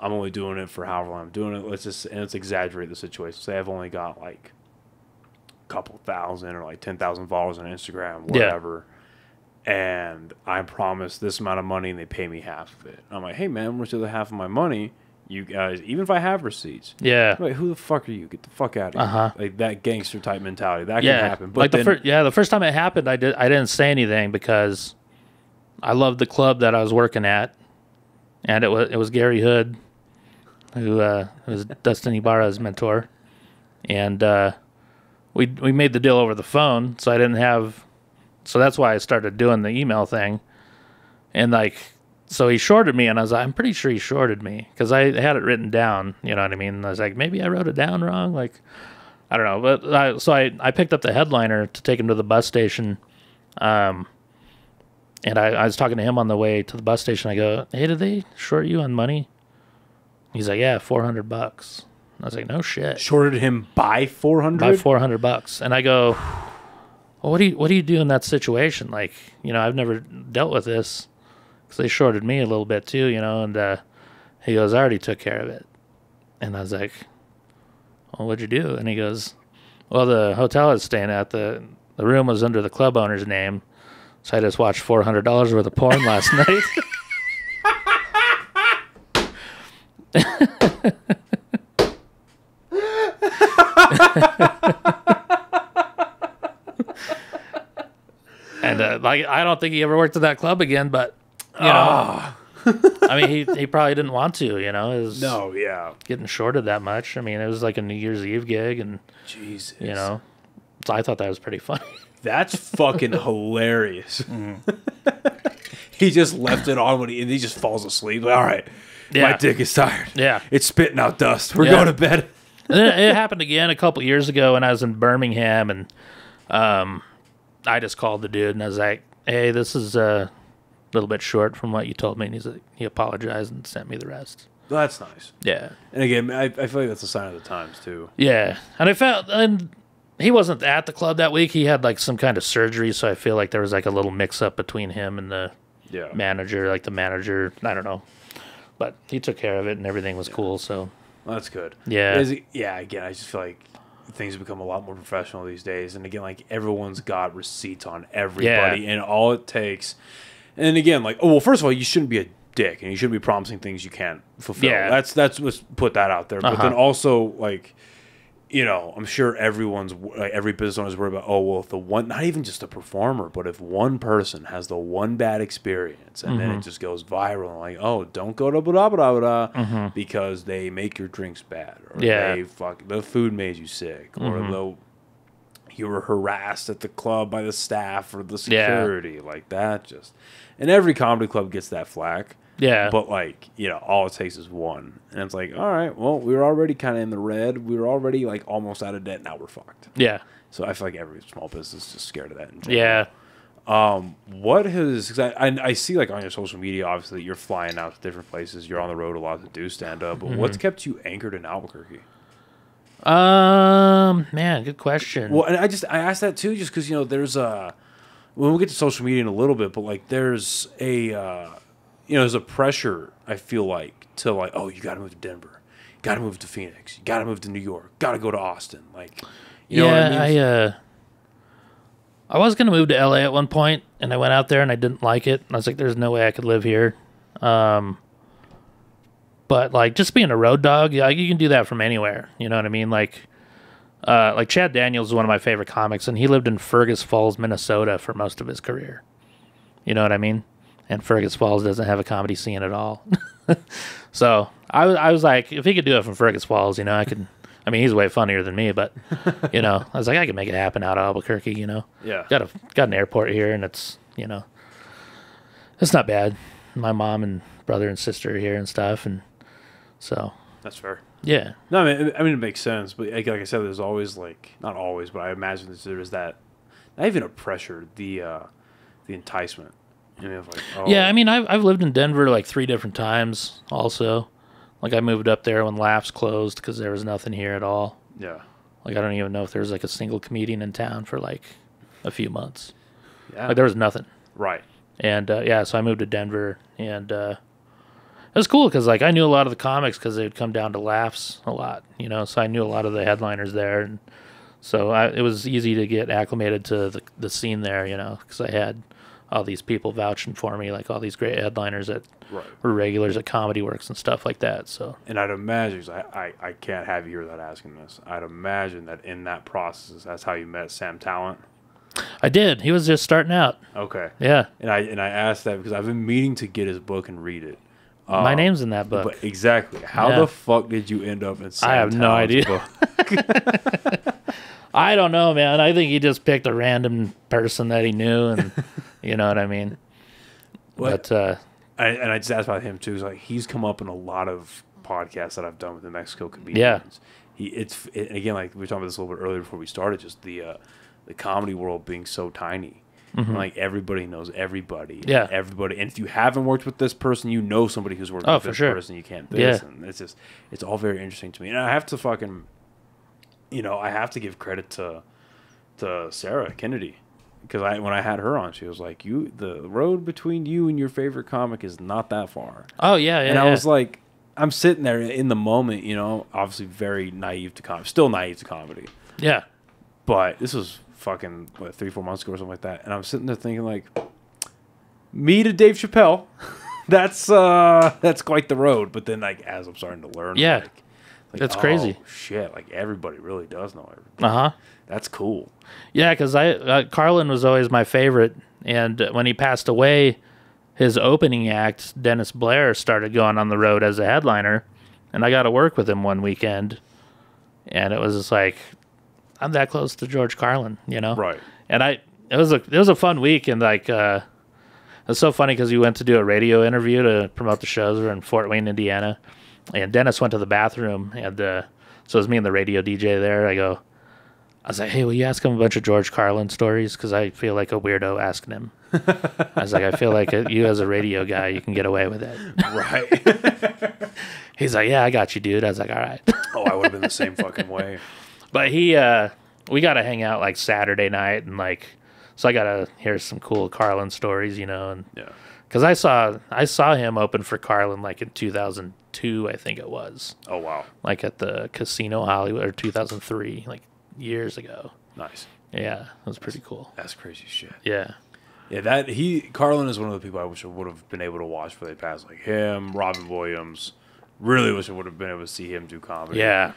[SPEAKER 1] I'm only doing it for however long I'm doing it. Let's exaggerate the situation. Say I've only got like a couple thousand or like 10,000 followers on Instagram, whatever. And I'm promised this amount of money and they pay me half of it. I'm like, hey man, where's the other half of my money? You guys, even if I have receipts,
[SPEAKER 2] Yeah.
[SPEAKER 1] wait, who the fuck are you? Get the fuck out of here!
[SPEAKER 2] Uh-huh.
[SPEAKER 1] Like that gangster type mentality that
[SPEAKER 2] Yeah.
[SPEAKER 1] can happen. But
[SPEAKER 2] Like
[SPEAKER 1] then,
[SPEAKER 2] the first time it happened, I didn't say anything because I loved the club that I was working at, and it was Gary Hood, who was Dustin Ibarra's mentor, and we made the deal over the phone, so I didn't have, so that's why I started doing the email thing, and like. So he shorted me, and I was like, I'm pretty sure he shorted me because I had it written down. You know what I mean? And I was like, maybe I wrote it down wrong. Like, I don't know. But I picked up the headliner to take him to the bus station. And I was talking to him on the way to the bus station. I go, hey, did they short you on money? He's like, yeah, $400. I was like, no shit.
[SPEAKER 1] shorted him by 400.
[SPEAKER 2] By $400. And I go, well, what do you do in that situation? Like, I've never dealt with this. So they shorted me a little bit too, and he goes, I already took care of it. And I was like, well, what'd you do? And he goes, well, the hotel I was staying at, the room was under the club owner's name. So I just watched $400 worth of porn last night. And I don't think he ever worked at that club again, but I mean, he probably didn't want to, It was getting shorted that much. I mean, it was like a New Year's Eve gig, and
[SPEAKER 1] Jesus,
[SPEAKER 2] so I thought that was pretty funny.
[SPEAKER 1] that's fucking hilarious. He just left it on and he just falls asleep. Like, all right, my
[SPEAKER 2] Yeah.
[SPEAKER 1] dick is tired.
[SPEAKER 2] Yeah.
[SPEAKER 1] It's spitting out dust. We're
[SPEAKER 2] Yeah.
[SPEAKER 1] going to bed.
[SPEAKER 2] And then it happened again a couple years ago when I was in Birmingham, and I just called the dude and I was like, "Hey, this is a little bit short from what you told me." And he apologized and sent me the rest.
[SPEAKER 1] Well, that's nice.
[SPEAKER 2] Yeah,
[SPEAKER 1] And again, I feel like that's a sign of the times too.
[SPEAKER 2] yeah. And he wasn't at the club that week. He had like some kind of surgery, so I feel like there was like a little mix up between him and the
[SPEAKER 1] Yeah.
[SPEAKER 2] manager. Like the manager, I don't know, but he took care of it and everything was cool. So
[SPEAKER 1] Well, that's good.
[SPEAKER 2] Yeah.
[SPEAKER 1] Again, I just feel like things have become a lot more professional these days. And again, like everyone's got receipts on everybody, and all it takes. And again, like, oh well, first of all, you shouldn't be a dick, and you shouldn't be promising things you can't fulfill.
[SPEAKER 2] Yeah.
[SPEAKER 1] That's let's put that out there. But then also like, I'm sure every business owner is worried about. Oh well, if the one, not even just a performer, but if one person has the one bad experience, and then it just goes viral, and like, oh, don't go to blah blah blah because they make your drinks bad, or
[SPEAKER 2] Yeah.
[SPEAKER 1] the food made you sick, or you were harassed at the club by the staff or the security, like that. And every comedy club gets that flack.
[SPEAKER 2] yeah,
[SPEAKER 1] But like, all it takes is one. And it's like, all right, well, we were already kind of in the red. We were already like almost out of debt. Now we're fucked.
[SPEAKER 2] yeah,
[SPEAKER 1] So I feel like every small business is just scared of that. In general.
[SPEAKER 2] yeah.
[SPEAKER 1] What has, cause I see like on your social media, obviously you're flying out to different places. You're on the road a lot to do stand up. But what's kept you anchored in Albuquerque?
[SPEAKER 2] Man, good question.
[SPEAKER 1] Well, and I asked that too, just because there's we'll get to social media in a little bit, but like there's there's a pressure I feel like to like, oh, you got to move to Denver, got to move to Phoenix. You got to move to New York. Got to go to Austin. Like, you know what I mean?
[SPEAKER 2] I was going to move to LA at one point, and I went out there and I didn't like it. I was like, there's no way I could live here. But like just being a road dog, yeah, you can do that from anywhere. You know what I mean? Like Chad Daniels is one of my favorite comics, and he lived in Fergus Falls, Minnesota for most of his career. You know what I mean? And Fergus Falls doesn't have a comedy scene at all. So I was like, if he could do it from Fergus Falls, you know, I could. I mean, he's way funnier than me, but you know, I was like, I could make it happen out of Albuquerque. You know,
[SPEAKER 1] Yeah.
[SPEAKER 2] got an airport here, and it's, you know, it's not bad. My mom and brother and sister are here and stuff, and so
[SPEAKER 1] That's fair.
[SPEAKER 2] yeah,
[SPEAKER 1] No, I mean it makes sense, but like I said, there's always like not always, but I imagine that there is that not even a pressure, the enticement. You know, of like, oh,
[SPEAKER 2] yeah. I mean, I've lived in Denver like 3 different times. Also, like I moved up there when Laughs closed because there was nothing here at all.
[SPEAKER 1] yeah,
[SPEAKER 2] Like I don't even know if there's like a single comedian in town for like a few months.
[SPEAKER 1] yeah,
[SPEAKER 2] Like there was nothing.
[SPEAKER 1] right,
[SPEAKER 2] And yeah, so I moved to Denver, and it was cool because like I knew a lot of the comics because they'd come down to Laughs a lot, you know. So I knew a lot of the headliners there, and so it was easy to get acclimated to the scene there, you know, because I had all these people vouching for me, like all these great headliners that
[SPEAKER 1] right.
[SPEAKER 2] were regulars at Comedy Works and stuff like that. So
[SPEAKER 1] And I'd imagine, 'cause I can't have you here without asking this. I'd imagine that in that process, that's how you met Sam Talent.
[SPEAKER 2] I did. He was just starting out.
[SPEAKER 1] Okay.
[SPEAKER 2] Yeah,
[SPEAKER 1] And I asked that because I've been meaning to get his book and read it.
[SPEAKER 2] my name's in that book.
[SPEAKER 1] But exactly, how
[SPEAKER 2] Yeah.
[SPEAKER 1] the fuck did you end up in Sam
[SPEAKER 2] I have no
[SPEAKER 1] Talent's
[SPEAKER 2] idea.
[SPEAKER 1] book?
[SPEAKER 2] I don't know, man. I think he just picked a random person that he knew, and you know what I mean.
[SPEAKER 1] What?
[SPEAKER 2] But
[SPEAKER 1] I just asked about him too. He's like he's come up in a lot of podcasts that I've done with the Mexico comedians. Yeah. Again, like we were talking about this a little bit earlier before we started, just the comedy world being so tiny. And like everybody knows everybody.
[SPEAKER 2] Yeah.
[SPEAKER 1] Everybody. And if you haven't worked with this person, you know somebody who's worked
[SPEAKER 2] Oh,
[SPEAKER 1] with
[SPEAKER 2] for
[SPEAKER 1] this
[SPEAKER 2] sure.
[SPEAKER 1] person. You can't
[SPEAKER 2] Yeah.
[SPEAKER 1] this. And it's all very interesting to me. And I have to fucking, you know, I have to give credit to Sarah Kennedy. Because when I had her on, she was like, the road between you and your favorite comic is not that far.
[SPEAKER 2] oh yeah,
[SPEAKER 1] And I was like, I'm sitting there in the moment, you know, obviously very naive to comedy, still naive to comedy.
[SPEAKER 2] yeah,
[SPEAKER 1] But this was fucking, 3-4 months ago or something like that. And I'm sitting there thinking like, me to Dave Chappelle, that's quite the road. But then like, as I'm starting to learn,
[SPEAKER 2] Yeah.
[SPEAKER 1] like
[SPEAKER 2] That's crazy.
[SPEAKER 1] Shit, like everybody really does know everybody.
[SPEAKER 2] uh huh,
[SPEAKER 1] That's cool.
[SPEAKER 2] yeah. Because Carlin was always my favorite, and when he passed away, his opening act, Dennis Blair, started going on the road as a headliner, and I got to work with him one weekend, and it was just like, I'm that close to George Carlin, you know?
[SPEAKER 1] Right.
[SPEAKER 2] And it was a fun week, and like it was so funny because we went to do a radio interview to promote the shows. We were in Fort Wayne, Indiana, and Dennis went to the bathroom, and so it was me and the radio DJ there. I was like, hey, will you ask him a bunch of George Carlin stories? Because I feel like a weirdo asking him. I was like, I feel like you as a radio guy, you can get away with it.
[SPEAKER 1] Right.
[SPEAKER 2] He's like, yeah, I got you, dude. I was like, all right.
[SPEAKER 1] Oh, I would have been the same fucking way.
[SPEAKER 2] But we got to hang out like Saturday night, and like, so I got to hear some cool Carlin stories, you know, and
[SPEAKER 1] Yeah.
[SPEAKER 2] because I saw him open for Carlin like in 2002, I think it was,
[SPEAKER 1] Oh, wow.
[SPEAKER 2] like at the Casino Hollywood, or 2003, like years ago.
[SPEAKER 1] Nice.
[SPEAKER 2] Yeah, it was pretty cool.
[SPEAKER 1] That's crazy shit.
[SPEAKER 2] Yeah,
[SPEAKER 1] Yeah, Carlin is one of the people I wish I would have been able to watch before they passed. Like him, Robin Williams. Really wish I would have been able to see him do comedy.
[SPEAKER 2] yeah,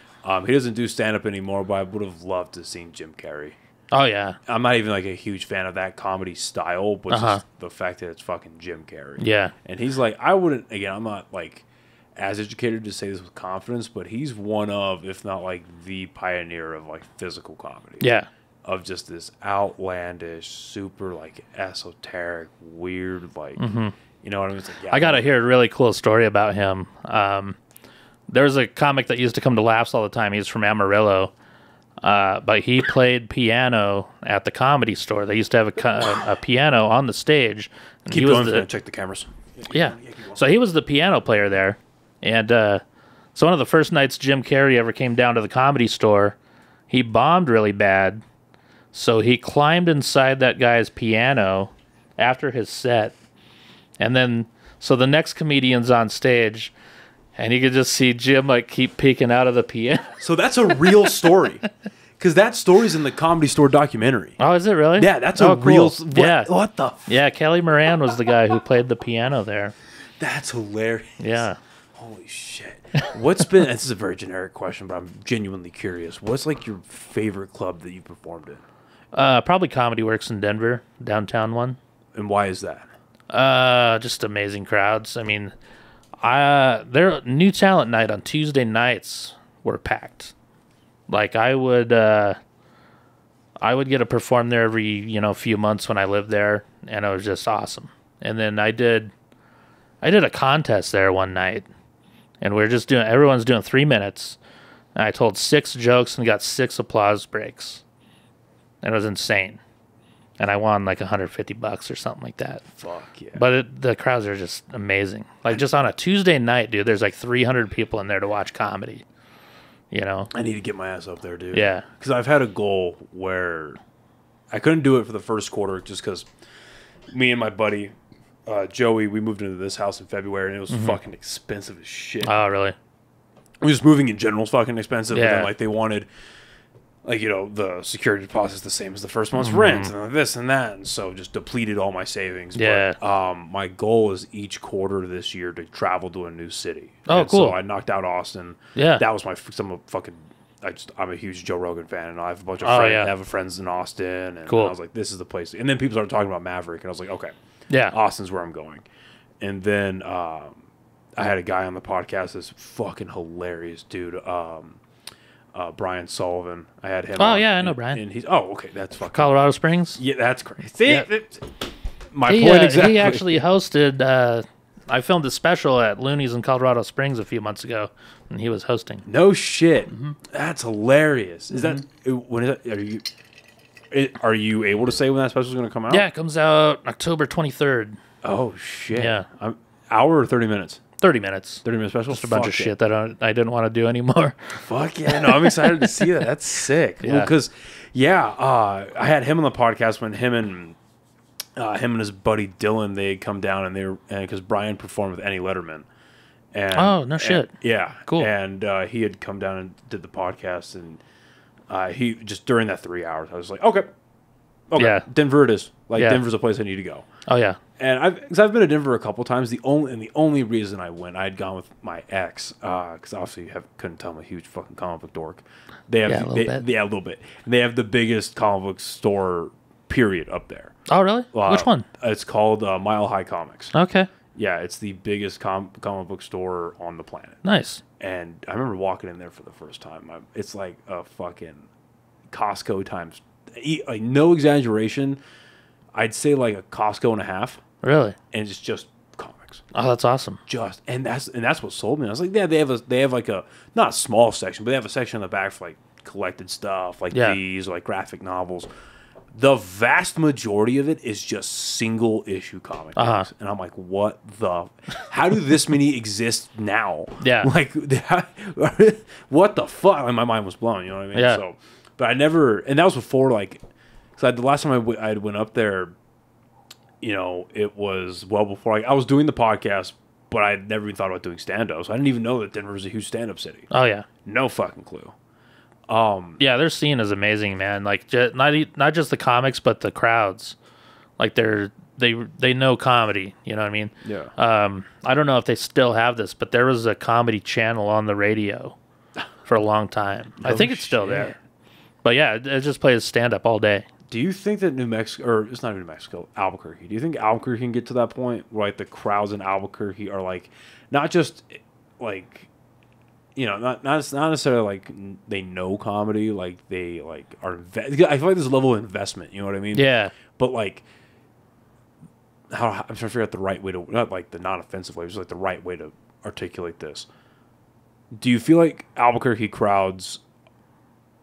[SPEAKER 1] He doesn't do stand up anymore, but I would have loved to have seen Jim Carrey.
[SPEAKER 2] oh yeah,
[SPEAKER 1] I'm not even like a huge fan of that comedy style, but just the fact that it's fucking Jim Carrey.
[SPEAKER 2] yeah,
[SPEAKER 1] And he's like, I'm not like as educated to say this with confidence, but he's one of, if not like the pioneer of like physical comedy.
[SPEAKER 2] yeah,
[SPEAKER 1] Of just this outlandish, super like esoteric, weird, like, you know what I mean? It's like, yeah,
[SPEAKER 2] I got to hear a really cool story about him. There's a comic that used to come to Laughs all the time. He's from Amarillo, but he played piano at the Comedy Store. They used to have a piano on the stage. And
[SPEAKER 1] Keep
[SPEAKER 2] he was
[SPEAKER 1] going,
[SPEAKER 2] the-
[SPEAKER 1] check the cameras.
[SPEAKER 2] Yeah. So he was the piano player there. And so one of the first nights Jim Carrey ever came down to the Comedy Store, he bombed really bad. So he climbed inside that guy's piano after his set. And then, so the next comedian's on stage, And you could just see Jim like keep peeking out of the piano.
[SPEAKER 1] So that's a real story. Because that story's in the Comedy Store documentary.
[SPEAKER 2] Oh, is it really?
[SPEAKER 1] Yeah, that's a real...
[SPEAKER 2] cool.
[SPEAKER 1] What the...
[SPEAKER 2] Yeah, Kelly Moran was the guy who played the piano there.
[SPEAKER 1] That's hilarious.
[SPEAKER 2] Yeah.
[SPEAKER 1] Holy shit. What's been... This is a very generic question, but I'm genuinely curious. What's like your favorite club that you performed in?
[SPEAKER 2] Probably Comedy Works in Denver, downtown one.
[SPEAKER 1] And why is that?
[SPEAKER 2] Just amazing crowds. I mean, their new talent night on Tuesday nights were packed. Like I would get to perform there every few months when I lived there, and it was just awesome. And then I did a contest there one night, and everyone's doing 3 minutes, and I told 6 jokes and got 6 applause breaks, and it was insane. And I won like $150 or something like that.
[SPEAKER 1] Fuck yeah.
[SPEAKER 2] But the crowds are just amazing. Like just on a Tuesday night, dude, there's like 300 people in there to watch comedy.
[SPEAKER 1] I need to get my ass up there, dude.
[SPEAKER 2] Yeah.
[SPEAKER 1] Because I've had a goal where I couldn't do it for the first quarter just because me and my buddy, Joey, we moved into this house in February, and it was fucking expensive as shit.
[SPEAKER 2] Oh, really?
[SPEAKER 1] Just moving in general is fucking expensive.
[SPEAKER 2] Yeah.
[SPEAKER 1] And then, like, they wanted... Like, the security deposit's the same as the first month's rent, and this and that, and so just depleted all my savings.
[SPEAKER 2] Yeah.
[SPEAKER 1] But my goal is each quarter this year to travel to a new city.
[SPEAKER 2] Oh,
[SPEAKER 1] and
[SPEAKER 2] cool.
[SPEAKER 1] So I knocked out Austin.
[SPEAKER 2] Yeah.
[SPEAKER 1] That was I'm a huge Joe Rogan fan, and I have a bunch of
[SPEAKER 2] Oh,
[SPEAKER 1] friends.
[SPEAKER 2] yeah.
[SPEAKER 1] I have friends in Austin, and
[SPEAKER 2] Cool.
[SPEAKER 1] I was like, this is the place. And then people started talking about Maverick, and I was like, okay,
[SPEAKER 2] Yeah.
[SPEAKER 1] Austin's where I'm going. And then I had a guy on the podcast that's fucking hilarious, dude. Brian Sullivan. I had him.
[SPEAKER 2] Oh,
[SPEAKER 1] on,
[SPEAKER 2] yeah, I know
[SPEAKER 1] and,
[SPEAKER 2] Brian.
[SPEAKER 1] And he's okay. That's fucking
[SPEAKER 2] Colorado Springs?
[SPEAKER 1] yeah. That's crazy. See,
[SPEAKER 2] Yeah.
[SPEAKER 1] my point exactly.
[SPEAKER 2] He actually hosted. I filmed a special at Looney's in Colorado Springs a few months ago, and he was hosting.
[SPEAKER 1] No shit. That's hilarious. Is that when is that? Are you able to say when that special is going to come out?
[SPEAKER 2] Yeah, it comes out October 23rd.
[SPEAKER 1] Oh shit.
[SPEAKER 2] Yeah.
[SPEAKER 1] Hour or 30 minutes.
[SPEAKER 2] 30 minutes.
[SPEAKER 1] 30-minute special.
[SPEAKER 2] Just a bunch of shit that I didn't want to do anymore.
[SPEAKER 1] Fuck yeah. No, I'm excited to see that. That's sick.
[SPEAKER 2] Yeah.
[SPEAKER 1] Because, I had him on the podcast when him and his buddy Dylan, they had come down and because Brian performed with Eddie Letterman. And,
[SPEAKER 2] Oh, no shit.
[SPEAKER 1] Yeah.
[SPEAKER 2] Cool.
[SPEAKER 1] And he had come down and did the podcast, and he just during that 3 hours, I was like, okay,
[SPEAKER 2] Yeah.
[SPEAKER 1] Denver it is. Like,
[SPEAKER 2] Yeah.
[SPEAKER 1] Denver's a place I need to go.
[SPEAKER 2] Oh, yeah.
[SPEAKER 1] And I've been to Denver a couple times. The only reason I went, I had gone with my ex, because obviously couldn't tell I'm a huge fucking comic book dork. They have
[SPEAKER 2] Yeah, a little bit.
[SPEAKER 1] Yeah, a little bit. And they have the biggest comic book store period up there.
[SPEAKER 2] Oh, really? Which one?
[SPEAKER 1] It's called Mile High Comics.
[SPEAKER 2] Okay.
[SPEAKER 1] Yeah, it's the biggest comic book store on the planet.
[SPEAKER 2] Nice.
[SPEAKER 1] And I remember walking in there for the first time. It's like a fucking Costco times, like no exaggeration. I'd say like a Costco and a half.
[SPEAKER 2] Really?
[SPEAKER 1] And it's just comics.
[SPEAKER 2] Oh, that's awesome.
[SPEAKER 1] And that's what sold me. I was like, yeah, they have like a not a small section, but they have a section in the back for like collected stuff, like these, or like graphic novels. The vast majority of it is just single issue comic books. And I'm like, how do this many exist now?
[SPEAKER 2] Yeah.
[SPEAKER 1] Like, what the fuck? Like, my mind was blown, you know what I mean?
[SPEAKER 2] Yeah.
[SPEAKER 1] So, but I never, and that was before, like, because the last time I went up there, it was well before I was doing the podcast, but I never even thought about doing stand-up. So I didn't even know that Denver was a huge stand-up city.
[SPEAKER 2] Oh, yeah.
[SPEAKER 1] No fucking clue.
[SPEAKER 2] Yeah, their scene is amazing, man. Like, not just the comics, but the crowds. Like, they know comedy. You know what I mean?
[SPEAKER 1] Yeah.
[SPEAKER 2] I don't know if they still have this, but there was a comedy channel on the radio for a long time. I think it's still there. But yeah, it just plays stand-up all day.
[SPEAKER 1] Do you think that New Mexico, or it's not New Mexico, Albuquerque, do you think Albuquerque can get to that point where, like, the crowds in Albuquerque are, like, not just, like, not necessarily, like, they know comedy, like, they, like, are, I feel like there's a level of investment, you know what I mean?
[SPEAKER 2] Yeah.
[SPEAKER 1] But, like, I'm trying to figure out the right way to, not, like, the non-offensive way, just, like, the right way to articulate this. Do you feel like Albuquerque crowds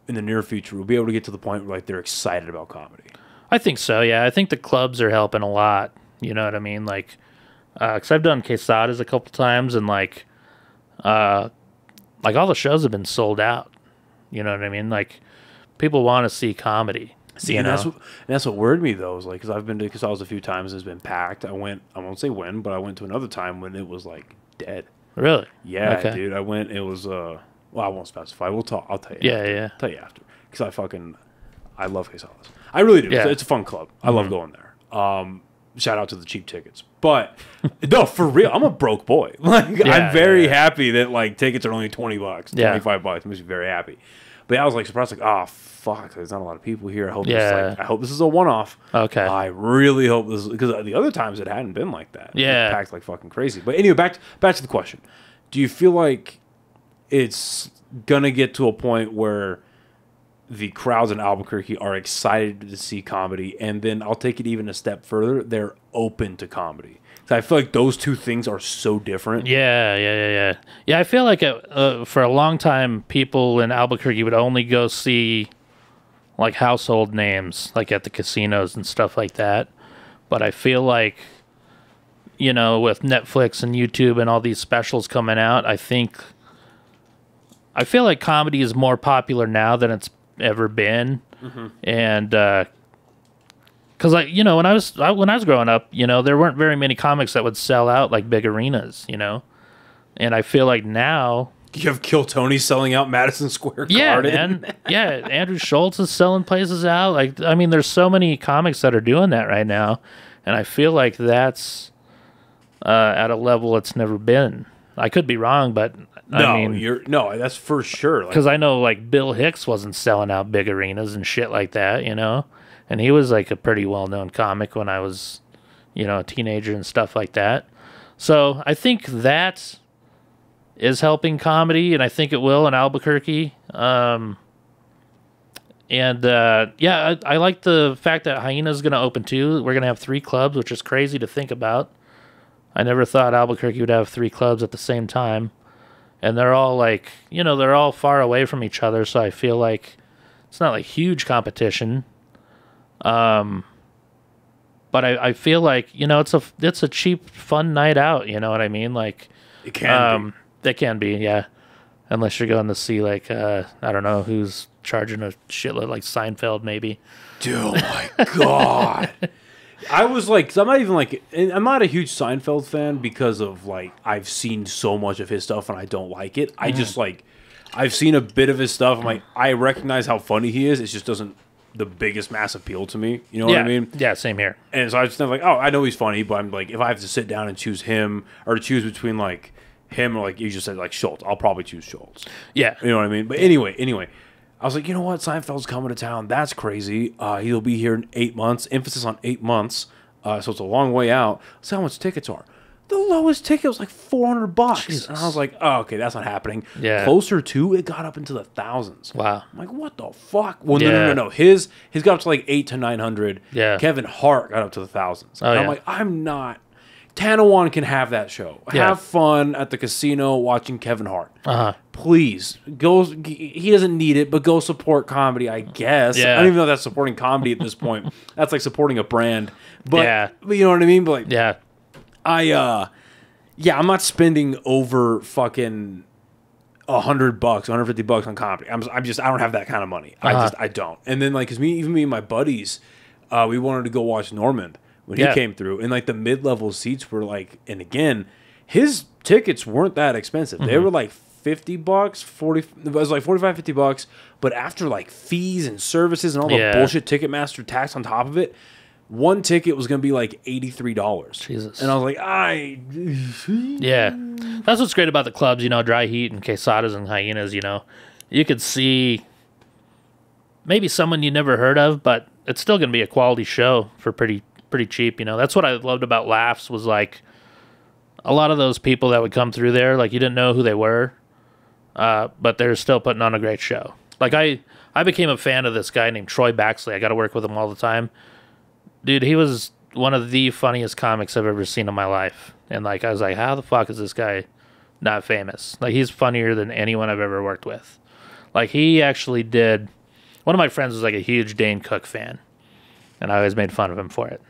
[SPEAKER 1] in the near future will be able to get to the point where, like, they're excited about comedy?
[SPEAKER 2] I think so, yeah. I think the clubs are helping a lot. You know what I mean? Like, because I've done Quesadas a couple times, and, like all the shows have been sold out. You know what I mean? Like, people want to see comedy.
[SPEAKER 1] See, and that's what worried me, though, is, like, because I've been to Quesadas a few times and it's been packed. I won't say when, but I went to another time when it was, like, dead.
[SPEAKER 2] Really?
[SPEAKER 1] Yeah,
[SPEAKER 2] Okay.
[SPEAKER 1] dude. I went. It was well, I won't specify. We'll talk. I'll tell you.
[SPEAKER 2] Yeah,
[SPEAKER 1] after.
[SPEAKER 2] yeah.
[SPEAKER 1] Tell you after because I love Quesadas. I really do.
[SPEAKER 2] Yeah.
[SPEAKER 1] It's a fun club. I love going there. Shout out to the cheap tickets. But no, for real, I'm a broke boy. Like I'm very happy that like tickets are only $20, $25. It makes me very happy. But I was like surprised, like, oh fuck, there's not a lot of people here. I hope I hope this is a one-off.
[SPEAKER 2] Okay.
[SPEAKER 1] I really hope this, because the other times it hadn't been like that.
[SPEAKER 2] Yeah.
[SPEAKER 1] It packed like fucking crazy. But anyway, back to the question. Do you feel like it's gonna get to a point where the crowds in Albuquerque are excited to see comedy, and then I'll take it even a step further, they're open to comedy? So I feel like those two things are so different.
[SPEAKER 2] Yeah. I feel like for a long time, people in Albuquerque would only go see like household names, like at the casinos and stuff like that. But I feel like, you know, with Netflix and YouTube and all these specials coming out, I feel like comedy is more popular now than it's ever been. And because when I was growing up, you know, there weren't very many comics that would sell out like big arenas, you know. And I feel like now,
[SPEAKER 1] You have Kill Tony selling out Madison Square Garden.
[SPEAKER 2] man, Andrew Schultz is selling places out. Like, I mean, there's so many comics that are doing that right now, and I feel like that's at a level it's never been. I could be wrong, but
[SPEAKER 1] that's for sure.
[SPEAKER 2] Because I know like Bill Hicks wasn't selling out big arenas and shit like that, you know, and he was like a pretty well-known comic when I was, you know, a teenager and stuff like that. So I think that is helping comedy, and I think it will in Albuquerque. I like the fact that Hyena's going to open too. We're going to have 3 clubs, which is crazy to think about. I never thought Albuquerque would have 3 clubs at the same time. And they're all like, you know, they're all far away from each other, so I feel like it's not like huge competition. But I feel like, you know, it's a cheap, fun night out, you know what I mean? Like,
[SPEAKER 1] It can be.
[SPEAKER 2] It can be, yeah. Unless you're going to see, like, I don't know who's charging a shitload, like Seinfeld, maybe.
[SPEAKER 1] Dude, oh my God. I was like, 'cause I'm not a huge Seinfeld fan because of, like, I've seen so much of his stuff and I don't like it. I just, like, I've seen a bit of his stuff. I'm like, I recognize how funny he is. It just doesn't the biggest mass appeal to me. You know what I mean?
[SPEAKER 2] Yeah, same here.
[SPEAKER 1] And so I just like, oh, I know he's funny, but I'm like, if I have to sit down and choose him or to choose between, like, him or, like, you just said, like, Schultz, I'll probably choose Schultz.
[SPEAKER 2] Yeah.
[SPEAKER 1] You know what I mean? But anyway, I was like, you know what? Seinfeld's coming to town. That's crazy. He'll be here in 8 months. Emphasis on 8 months. So it's a long way out. Let's see how much tickets are. The lowest ticket was like $400.
[SPEAKER 2] Jesus.
[SPEAKER 1] And I was like, oh, okay, that's not happening.
[SPEAKER 2] Yeah.
[SPEAKER 1] Closer to, it got up into the thousands.
[SPEAKER 2] Wow.
[SPEAKER 1] I'm like, what the fuck? Well,
[SPEAKER 2] Yeah.
[SPEAKER 1] no. His got up to like 800 to 900.
[SPEAKER 2] Yeah.
[SPEAKER 1] Kevin Hart got up to the thousands.
[SPEAKER 2] Oh,
[SPEAKER 1] and
[SPEAKER 2] yeah.
[SPEAKER 1] I'm like, I'm not. Tanawan can have that show.
[SPEAKER 2] Yeah.
[SPEAKER 1] Have fun at the casino watching Kevin Hart.
[SPEAKER 2] Uh-huh.
[SPEAKER 1] Please go. He doesn't need it, but go support comedy, I guess.
[SPEAKER 2] Yeah.
[SPEAKER 1] I don't even know if that's supporting comedy at this point. That's like supporting a brand.
[SPEAKER 2] Yeah.
[SPEAKER 1] But you know what I mean? But like,
[SPEAKER 2] Yeah.
[SPEAKER 1] I'm not spending over fucking $100, $150 on comedy. I don't have that kind of money. I don't. And then like, cause me and my buddies, we wanted to go watch Norman when he came through, and like the mid-level seats were like, and again, his tickets weren't that expensive. They were like $50, 40. It was like $45, $50. But after like fees and services and all the bullshit Ticketmaster tax on top of it, one ticket was gonna be like $83.
[SPEAKER 2] Jesus.
[SPEAKER 1] And I was like,
[SPEAKER 2] Yeah. That's what's great about the clubs, you know, Dry Heat and Quesadas and Hyenas, you know. You could see maybe someone you never heard of, but it's still going to be a quality show for pretty cheap, you know. That's what I loved about Laughs was like a lot of those people that would come through there, like you didn't know who they were, but they're still putting on a great show. Like I became a fan of this guy named Troy Baxley. I got to work with him all the time. Dude, he was one of the funniest comics I've ever seen in my life. And like I was like, how the fuck is this guy not famous? Like he's funnier than anyone I've ever worked with. Like he actually did. One of my friends was like a huge Dane Cook fan, and I always made fun of him for it.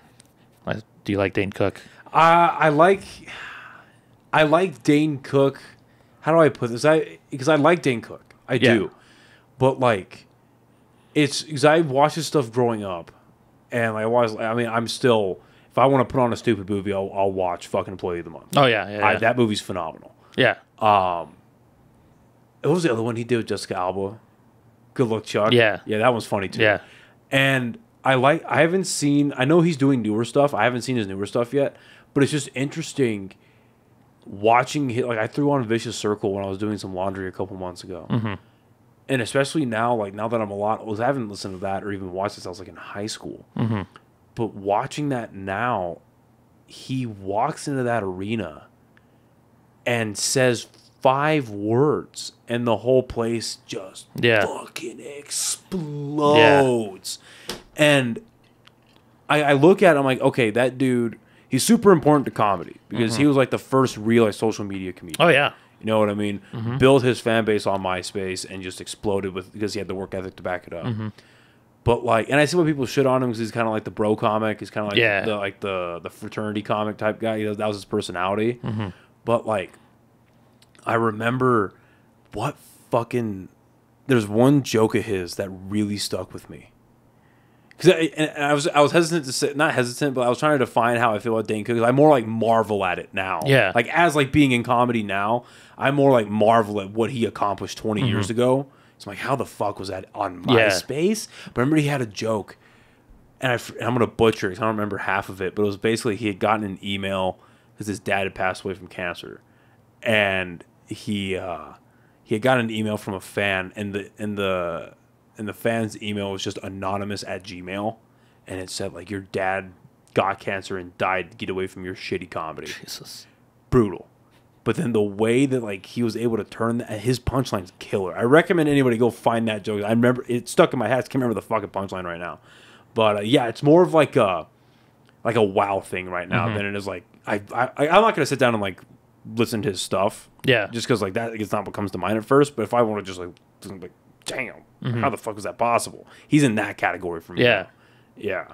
[SPEAKER 2] Do you like Dane Cook?
[SPEAKER 1] I like Dane Cook. How do I put this? Because I like Dane Cook. I do. But like, it's because I watched his stuff growing up, and I'm still. If I want to put on a stupid movie, I'll watch fucking Employee of the Month.
[SPEAKER 2] Oh yeah.
[SPEAKER 1] That movie's phenomenal.
[SPEAKER 2] Yeah.
[SPEAKER 1] What was the other one he did with Jessica Alba? Good Luck Chuck.
[SPEAKER 2] Yeah.
[SPEAKER 1] Yeah, that one's funny too.
[SPEAKER 2] Yeah.
[SPEAKER 1] And I haven't seen, I know he's doing newer stuff. I haven't seen his newer stuff yet, but it's just interesting watching like I threw on Vicious Circle when I was doing some laundry a couple months ago.
[SPEAKER 2] Mm-hmm.
[SPEAKER 1] And especially now, like now that I'm a lot old, I haven't listened to that or even watched this. I was like in high school.
[SPEAKER 2] Mm-hmm.
[SPEAKER 1] But watching that now, he walks into that arena and says 5 words, and the whole place just fucking explodes. Yeah. And I look at it, I'm like, okay, that dude, he's super important to comedy because he was like the first real like, social media comedian.
[SPEAKER 2] Oh, yeah.
[SPEAKER 1] You know what I mean? Mm-hmm. Built his fan base on MySpace and just exploded because he had the work ethic to back it up. Mm-hmm. But like, and I see why people shit on him because he's kind of like the bro comic. He's kind of like the fraternity comic type guy. That was his personality. Mm-hmm. But like, I remember there's one joke of his that really stuck with me. Because I was hesitant to say, not hesitant, but I was trying to define how I feel about Dane Cook. I more like marvel at it now.
[SPEAKER 2] Yeah.
[SPEAKER 1] Like as like being in comedy now, I more like marvel at what he accomplished 20 years ago. So I'm like, how the fuck was that on MySpace? But I remember he had a joke, and I'm going to butcher it because I don't remember half of it, but it was basically he had gotten an email because his dad had passed away from cancer. And he had gotten an email from a fan, and the fan's email was just anonymous at Gmail, and it said like, your dad got cancer and died to get away from your shitty comedy.
[SPEAKER 2] Jesus.
[SPEAKER 1] Brutal. But then the way that like he was able to turn that, his punchline's killer. I recommend anybody go find that joke. I remember it stuck in my head. I can't remember the fucking punchline right now. But yeah, it's more of like a wow thing right now than it is like I'm not gonna sit down and like listen to his stuff.
[SPEAKER 2] Yeah.
[SPEAKER 1] Just because like that it's not what comes to mind at first. But if I want to just like damn, how the fuck was that possible? He's in that category for me.
[SPEAKER 2] Yeah.
[SPEAKER 1] Yeah.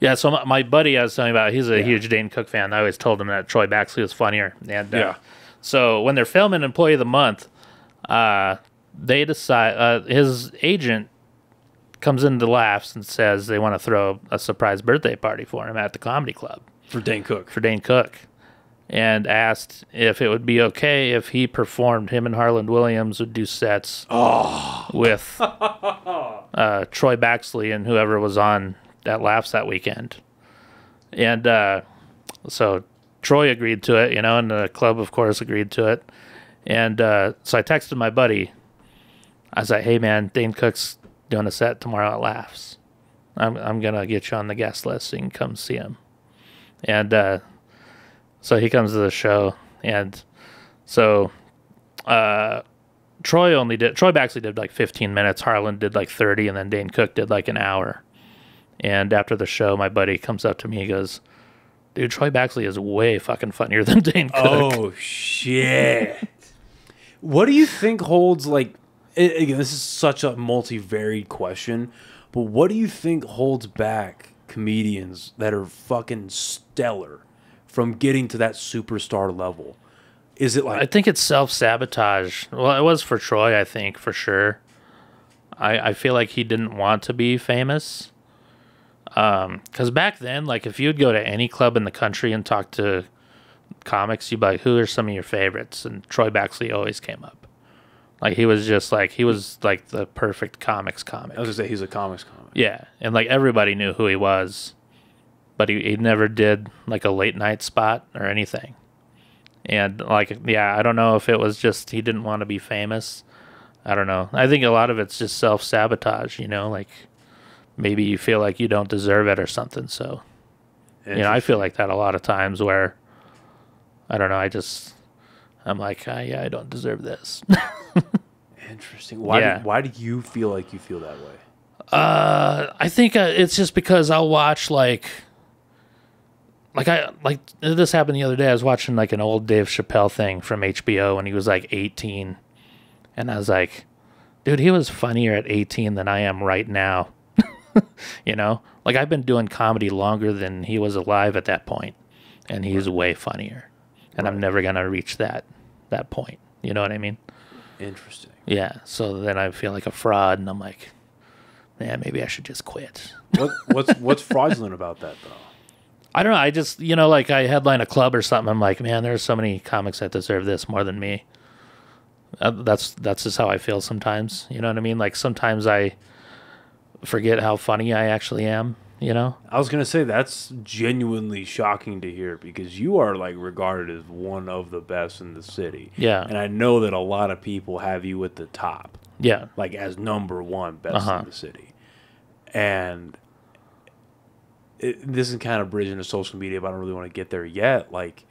[SPEAKER 2] Yeah, so my buddy I was telling you about, he's a huge Dane Cook fan. I always told him that Troy Baxley was funnier. And so when they're filming Employee of the Month, they decide, his agent comes into Laughs and says they want to throw a surprise birthday party for him at the comedy club.
[SPEAKER 1] For Dane Cook.
[SPEAKER 2] And asked if it would be okay if he performed, him and Harland Williams would do sets with Troy Baxley and whoever was on that Laughs that weekend. And so Troy agreed to it, and the club, of course, agreed to it. And so I texted my buddy. I was like, hey, man, Dane Cook's doing a set tomorrow at Laughs. I'm going to get you on the guest list so you can come see him. And so he comes to the show. And so Troy Baxley did like 15 minutes. Harlan did like 30, and then Dane Cook did like an hour. And after the show, my buddy comes up to me. He goes, dude, Troy Baxley is way fucking funnier than Dane Cook.
[SPEAKER 1] Oh, shit. What do you think holds, like, again, this is such a multivariate question, but what do you think holds back comedians that are fucking stellar from getting to that superstar level? Is it like...
[SPEAKER 2] I think it's self-sabotage. Well, it was for Troy, I think, for sure. I feel like he didn't want to be famous. Because back then, like, if you'd go to any club in the country and talk to comics, you'd be like, who are some of your favorites? And Troy Baxley always came up. Like, he was the perfect comics comic.
[SPEAKER 1] I was going to say, he's a comics comic.
[SPEAKER 2] Yeah, and, like, everybody knew who he was, but he never did, like, a late night spot or anything. And, like, yeah, I don't know if it was just he didn't want to be famous. I don't know. I think a lot of it's just self-sabotage, like... Maybe you feel like you don't deserve it or something. So, I feel like that a lot of times where, I don't know, I'm like, I don't deserve this.
[SPEAKER 1] Interesting. Why do you feel like you feel that way?
[SPEAKER 2] I think it's just because I'll watch this happened the other day. I was watching like an old Dave Chappelle thing from HBO when he was like 18. And I was like, dude, he was funnier at 18 than I am right now. Like I've been doing comedy longer than he was alive at that point, and he's way funnier, and I'm never gonna reach that point. You know what I mean?
[SPEAKER 1] Interesting.
[SPEAKER 2] Yeah. So then I feel like a fraud, and I'm like, man, maybe I should just quit.
[SPEAKER 1] What's fraudulent about that though?
[SPEAKER 2] I don't know. I just, like I headline a club or something. I'm like, man, there's so many comics that deserve this more than me. That's just how I feel sometimes. You know what I mean? Like sometimes I forget how funny I actually am.
[SPEAKER 1] I was gonna say that's genuinely shocking to hear because you are like regarded as one of the best in the city.
[SPEAKER 2] Yeah.
[SPEAKER 1] And I know that a lot of people have you at the top.
[SPEAKER 2] Yeah.
[SPEAKER 1] Like as number one best in the city. And this is kind of bridging to social media, but I don't really want to get there yet. Like,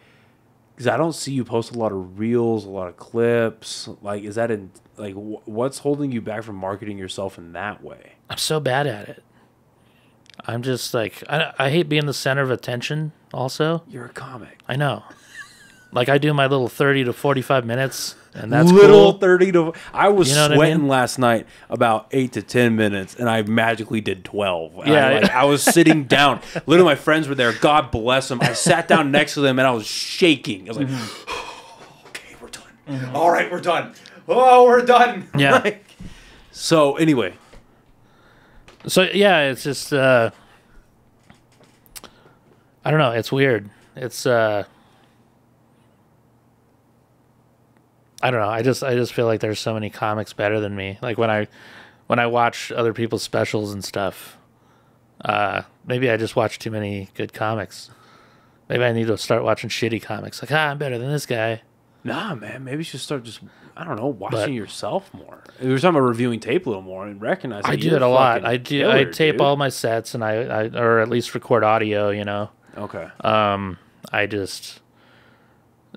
[SPEAKER 1] because I don't see you post a lot of reels, a lot of clips. Like, is that what's holding you back from marketing yourself in that way?
[SPEAKER 2] I'm so bad at it. I'm just like, I hate being the center of attention also.
[SPEAKER 1] You're a comic.
[SPEAKER 2] I know. Like I do my little 30 to 45 minutes and that's
[SPEAKER 1] little
[SPEAKER 2] cool.
[SPEAKER 1] 30 to... I was sweating
[SPEAKER 2] I mean?
[SPEAKER 1] last night about 8 to 10 minutes and I magically did 12.
[SPEAKER 2] Yeah.
[SPEAKER 1] I was sitting down. Literally my friends were there. God bless them. I sat down next to them and I was shaking. I was like, okay, we're done. All right, we're done. Oh, we're done.
[SPEAKER 2] Yeah.
[SPEAKER 1] So anyway...
[SPEAKER 2] So yeah, it's just I don't know, it's weird. It's I don't know. I just feel like there's so many comics better than me. Like when I watch other people's specials and stuff, maybe I just watch too many good comics. Maybe I need to start watching shitty comics. Like, I'm better than this guy.
[SPEAKER 1] Nah, man. Maybe you should start just, I don't know, watching yourself more. We were talking about reviewing tape a little more and recognize that
[SPEAKER 2] I do it a lot. I tape
[SPEAKER 1] dude.
[SPEAKER 2] all my sets and I or at least record audio,
[SPEAKER 1] Okay.
[SPEAKER 2] I just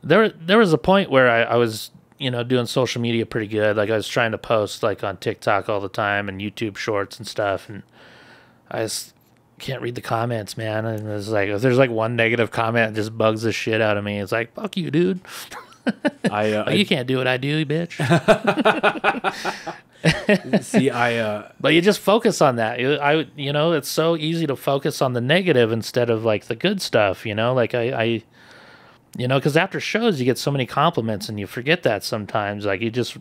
[SPEAKER 2] there was a point where I was, doing social media pretty good. Like I was trying to post like on TikTok all the time and YouTube shorts and stuff, and I just can't read the comments, man. And it's like if there's like one negative comment, it just bugs the shit out of me. It's like, fuck you, dude. You can't do what I do, bitch.
[SPEAKER 1] See,
[SPEAKER 2] but you just focus on that. It's so easy to focus on the negative instead of like the good stuff. Like because after shows you get so many compliments and you forget that sometimes. Like you just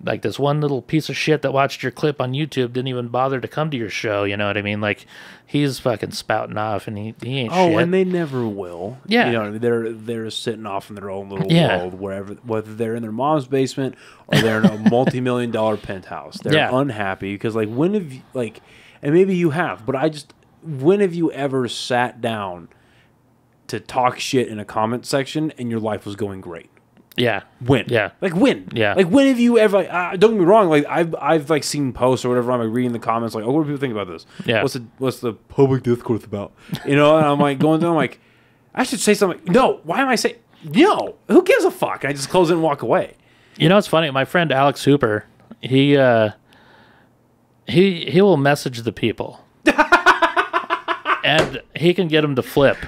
[SPEAKER 2] like this one little piece of shit that watched your clip on YouTube didn't even bother to come to your show. You know what I mean? Like he's fucking spouting off and he ain't shit.
[SPEAKER 1] Oh, and they never will.
[SPEAKER 2] Yeah.
[SPEAKER 1] They're sitting off in their own little world, whether they're in their mom's basement or they're in a multi-million-dollar penthouse. They're unhappy because when have you, and maybe you have, but when have you ever sat down to talk shit in a comment section and your life was going great?
[SPEAKER 2] Yeah.
[SPEAKER 1] When?
[SPEAKER 2] Yeah.
[SPEAKER 1] When?
[SPEAKER 2] Yeah.
[SPEAKER 1] When have you ever? Don't get me wrong. I've seen posts or whatever. I'm reading the comments. Like, what do people think about this?
[SPEAKER 2] Yeah.
[SPEAKER 1] What's the public discourse about? And I'm like going through. I'm like, I should say something. No. Why am I saying? No. Who gives a fuck? I just close it and walk away.
[SPEAKER 2] It's funny. My friend Alex Hooper, he will message the people, and he can get them to flip.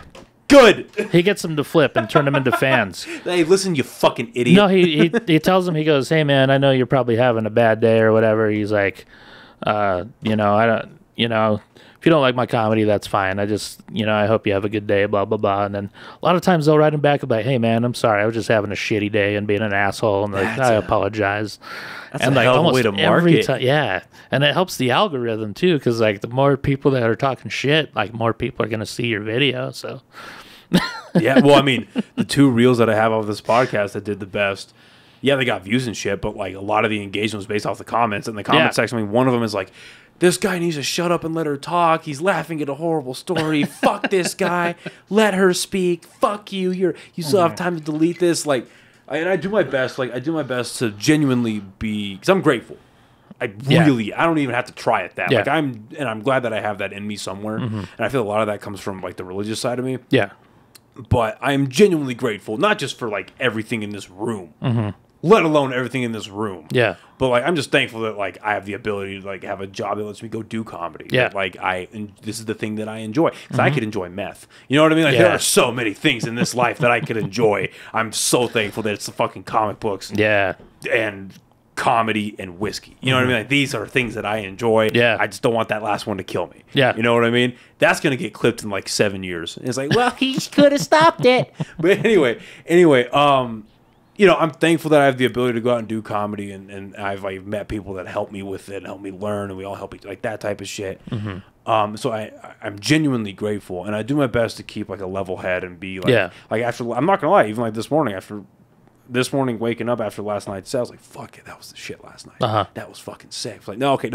[SPEAKER 1] Good.
[SPEAKER 2] He gets them to flip and turn them into fans.
[SPEAKER 1] Hey, listen, you fucking idiot.
[SPEAKER 2] No, he tells them, he goes, hey, man, I know you're probably having a bad day or whatever. He's like, I don't, if you don't like my comedy, that's fine. I just, I hope you have a good day, blah, blah, blah. And then a lot of times they'll write him back about, hey, man, I'm sorry. I was just having a shitty day and being an asshole. And I apologize.
[SPEAKER 1] That's
[SPEAKER 2] and
[SPEAKER 1] a hell of a way to market.
[SPEAKER 2] Yeah. And it helps the algorithm, too, because, the more people that are talking shit, more people are going to see your video. So...
[SPEAKER 1] Yeah, well, I mean, the 2 reels that I have of this podcast that did the best, they got views and shit, but a lot of the engagement was based off the comments. And the comment section, one of them is like, this guy needs to shut up and let her talk. He's laughing at a horrible story. Fuck this guy. Let her speak. Fuck you. You still have time to delete this. And I do my best. I do my best to genuinely be, because I'm grateful. I don't even have to try it that.
[SPEAKER 2] Yeah.
[SPEAKER 1] I'm glad that I have that in me somewhere. And I feel a lot of that comes from the religious side of me.
[SPEAKER 2] Yeah.
[SPEAKER 1] But I am genuinely grateful, not just for everything in this room, let alone everything in this room.
[SPEAKER 2] Yeah.
[SPEAKER 1] But I'm just thankful that I have the ability to have a job that lets me go do comedy.
[SPEAKER 2] Yeah.
[SPEAKER 1] That, this is the thing that I enjoy, because I could enjoy meth. You know what I mean? There are so many things in this life that I could enjoy. I'm so thankful that it's the fucking comic books.
[SPEAKER 2] Yeah.
[SPEAKER 1] And comedy and whiskey. You know what I mean? These are things that I enjoy.
[SPEAKER 2] Yeah.
[SPEAKER 1] I just don't want that last one to kill me.
[SPEAKER 2] Yeah.
[SPEAKER 1] You know what I mean? That's going to get clipped in 7 years. And it's well, he could have stopped it. But anyway, I'm thankful that I have the ability to go out and do comedy, and I've like met people that help me with it, help me learn, and we all help each like that type of shit. So I'm genuinely grateful, and I do my best to keep like a level head and be like, like after, I'm not gonna lie, even like this morning waking up after last night's set, I was like, fuck it, that was the shit last night. That was fucking sick. It's like, no, okay,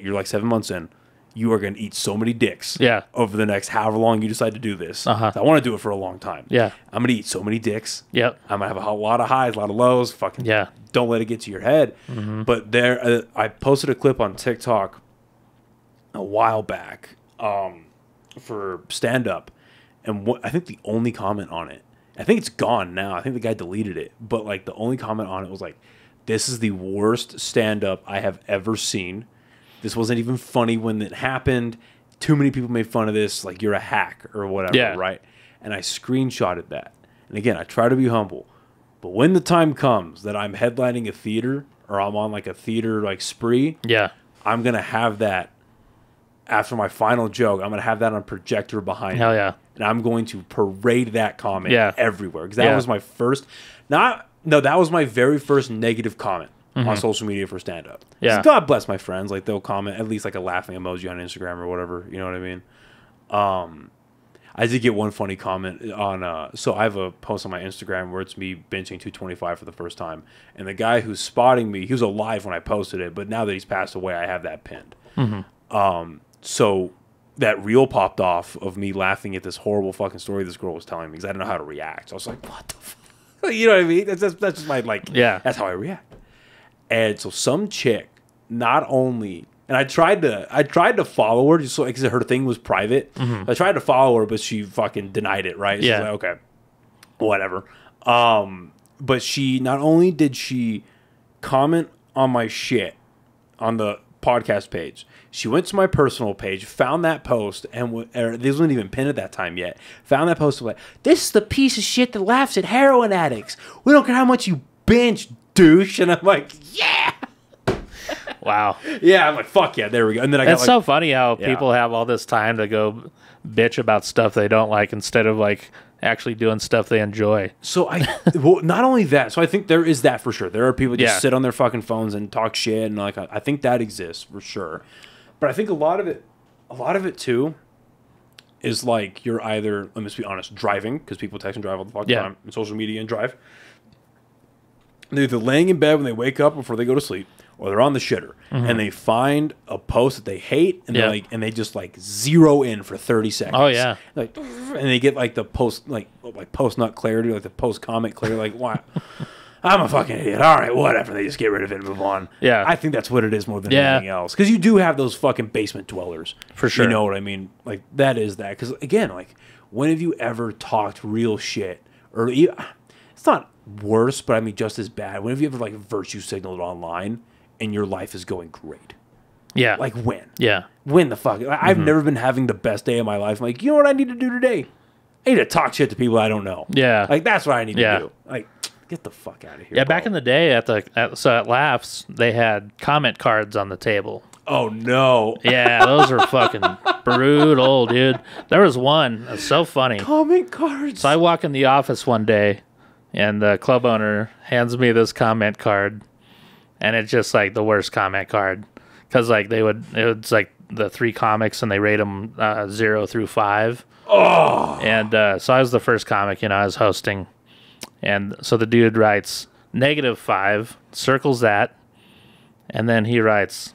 [SPEAKER 1] you're like 7 months in. You are going to eat so many dicks over the next however long you decide to do this. I want to do it for a long time. I'm going to eat so many dicks. I'm going to have a lot of highs, a lot of lows. Fucking don't let it get to your head. But I posted a clip on TikTok a while back for stand-up. And I think the only comment on it, I think it's gone now. I think the guy deleted it. But like the only comment on it was like, this is the worst stand-up I have ever seen. This wasn't even funny when it happened. Too many people made fun of this. Like, you're a hack or whatever, right? And I screenshotted that. And again, I try to be humble. But when the time comes that I'm headlining a theater or I'm on like a theater like spree, I'm going to have that after my final joke. I'm going to have that on a projector behind me. And I'm going to parade that comment everywhere. Because that was my first, that was my very first negative comment. On social media for stand-up. God bless my friends. Like, they'll comment at least like a laughing emoji on Instagram or whatever. You know what I mean? I did get one funny comment on... so I have a post on my Instagram where it's me benching 225 for the first time. And the guy who's spotting me, he was alive when I posted it, but now that he's passed away, I have that pinned. So that reel popped off of me laughing at this horrible fucking story this girl was telling me because I didn't know how to react. So I was like, what the fuck? You know what I mean? That's just my, like... That's how I react. And so some chick, not only, and I tried to follow her just so because her thing was private. I tried to follow her, but she fucking denied it. Right? She's like, okay, whatever. But she not only did she comment on my shit on the podcast page, she went to my personal page, found that post, and this wasn't even pinned at that time yet. Found that post, like, this is the piece of shit that laughs at heroin addicts. We don't care how much you binge, douche. And I'm like, yeah.
[SPEAKER 2] Wow.
[SPEAKER 1] Yeah, I'm like, fuck yeah, there we go. And then I got
[SPEAKER 2] so funny how people have all this time to go bitch about stuff they don't like instead of like actually doing stuff they enjoy.
[SPEAKER 1] So well, not only that, so I think there is that for sure. There are people that just sit on their fucking phones and talk shit, and like I think that exists for sure. But I think a lot of it too is like you're either, let me just be honest, driving, because people text and drive all the fucking time, and social media and drive. They're either laying in bed when they wake up before they go to sleep, or they're on the shitter, and they find a post that they hate, and they're like, and they just like zero in for 30 seconds.
[SPEAKER 2] Oh yeah,
[SPEAKER 1] like, and they get like the post post nut clarity, like the post comment clarity, like, wow, I'm a fucking idiot. All right, whatever. They just get rid of it and move on.
[SPEAKER 2] Yeah,
[SPEAKER 1] I think that's what it is more than anything else, because you do have those fucking basement dwellers
[SPEAKER 2] for sure.
[SPEAKER 1] You know what I mean? Like that is that. Because again, like, when have you ever talked real shit, or it's not worse, but I mean just as bad. When have you ever like virtue signaled online and your life is going great?
[SPEAKER 2] Yeah.
[SPEAKER 1] Like when?
[SPEAKER 2] Yeah.
[SPEAKER 1] When the fuck? I've never been having the best day of my life. I'm like, you know what I need to do today? I need to talk shit to people I don't know.
[SPEAKER 2] Yeah.
[SPEAKER 1] Like that's what I need to do. Like, get the fuck out of here.
[SPEAKER 2] Yeah,
[SPEAKER 1] bro.
[SPEAKER 2] back in the day at Laughs, they had comment cards on the table.
[SPEAKER 1] Oh no.
[SPEAKER 2] Yeah, those are fucking brutal, dude. There was one that's so funny.
[SPEAKER 1] Comment cards.
[SPEAKER 2] So I walk in the office one day, and the club owner hands me this comment card, and it's just like the worst comment card, because like it's like the 3 comics and they rate them 0 through 5.
[SPEAKER 1] Oh.
[SPEAKER 2] And so I was the first comic, I was hosting, and so the dude writes -5, circles that, and then he writes.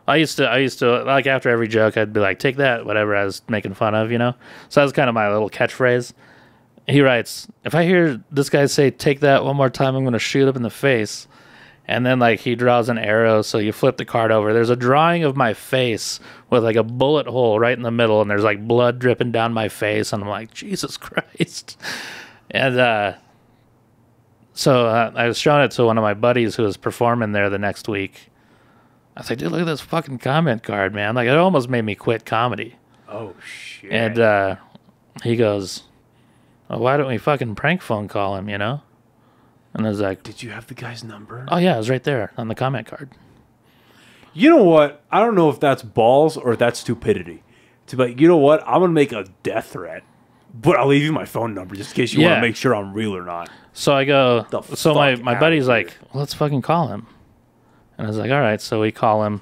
[SPEAKER 2] I used to like after every joke I'd be like, take that, whatever I was making fun of, So that was kind of my little catchphrase. He writes, if I hear this guy say take that one more time, I'm going to shoot him in the face. And then like he draws an arrow, so you flip the card over. There's a drawing of my face with like a bullet hole right in the middle, and there's like blood dripping down my face, and I'm like, Jesus Christ. And so I was showing it to one of my buddies who was performing there the next week. I was like, dude, look at this fucking comment card, man. Like, it almost made me quit comedy.
[SPEAKER 1] Oh, shit.
[SPEAKER 2] And he goes, well, why don't we fucking prank phone call him, And I was like...
[SPEAKER 1] Did you have the guy's number?
[SPEAKER 2] Oh, yeah, it was right there on the comment card.
[SPEAKER 1] You know what? I don't know if that's balls or if that's stupidity. To be like, you know what? I'm going to make a death threat but I'll leave you my phone number just in case you want
[SPEAKER 2] Yeah.
[SPEAKER 1] to make sure I'm real or not.
[SPEAKER 2] So I go,
[SPEAKER 1] The
[SPEAKER 2] so my
[SPEAKER 1] fuck outta
[SPEAKER 2] buddy's
[SPEAKER 1] here.
[SPEAKER 2] like, well, let's fucking call him. And I was like, all right. So we call him,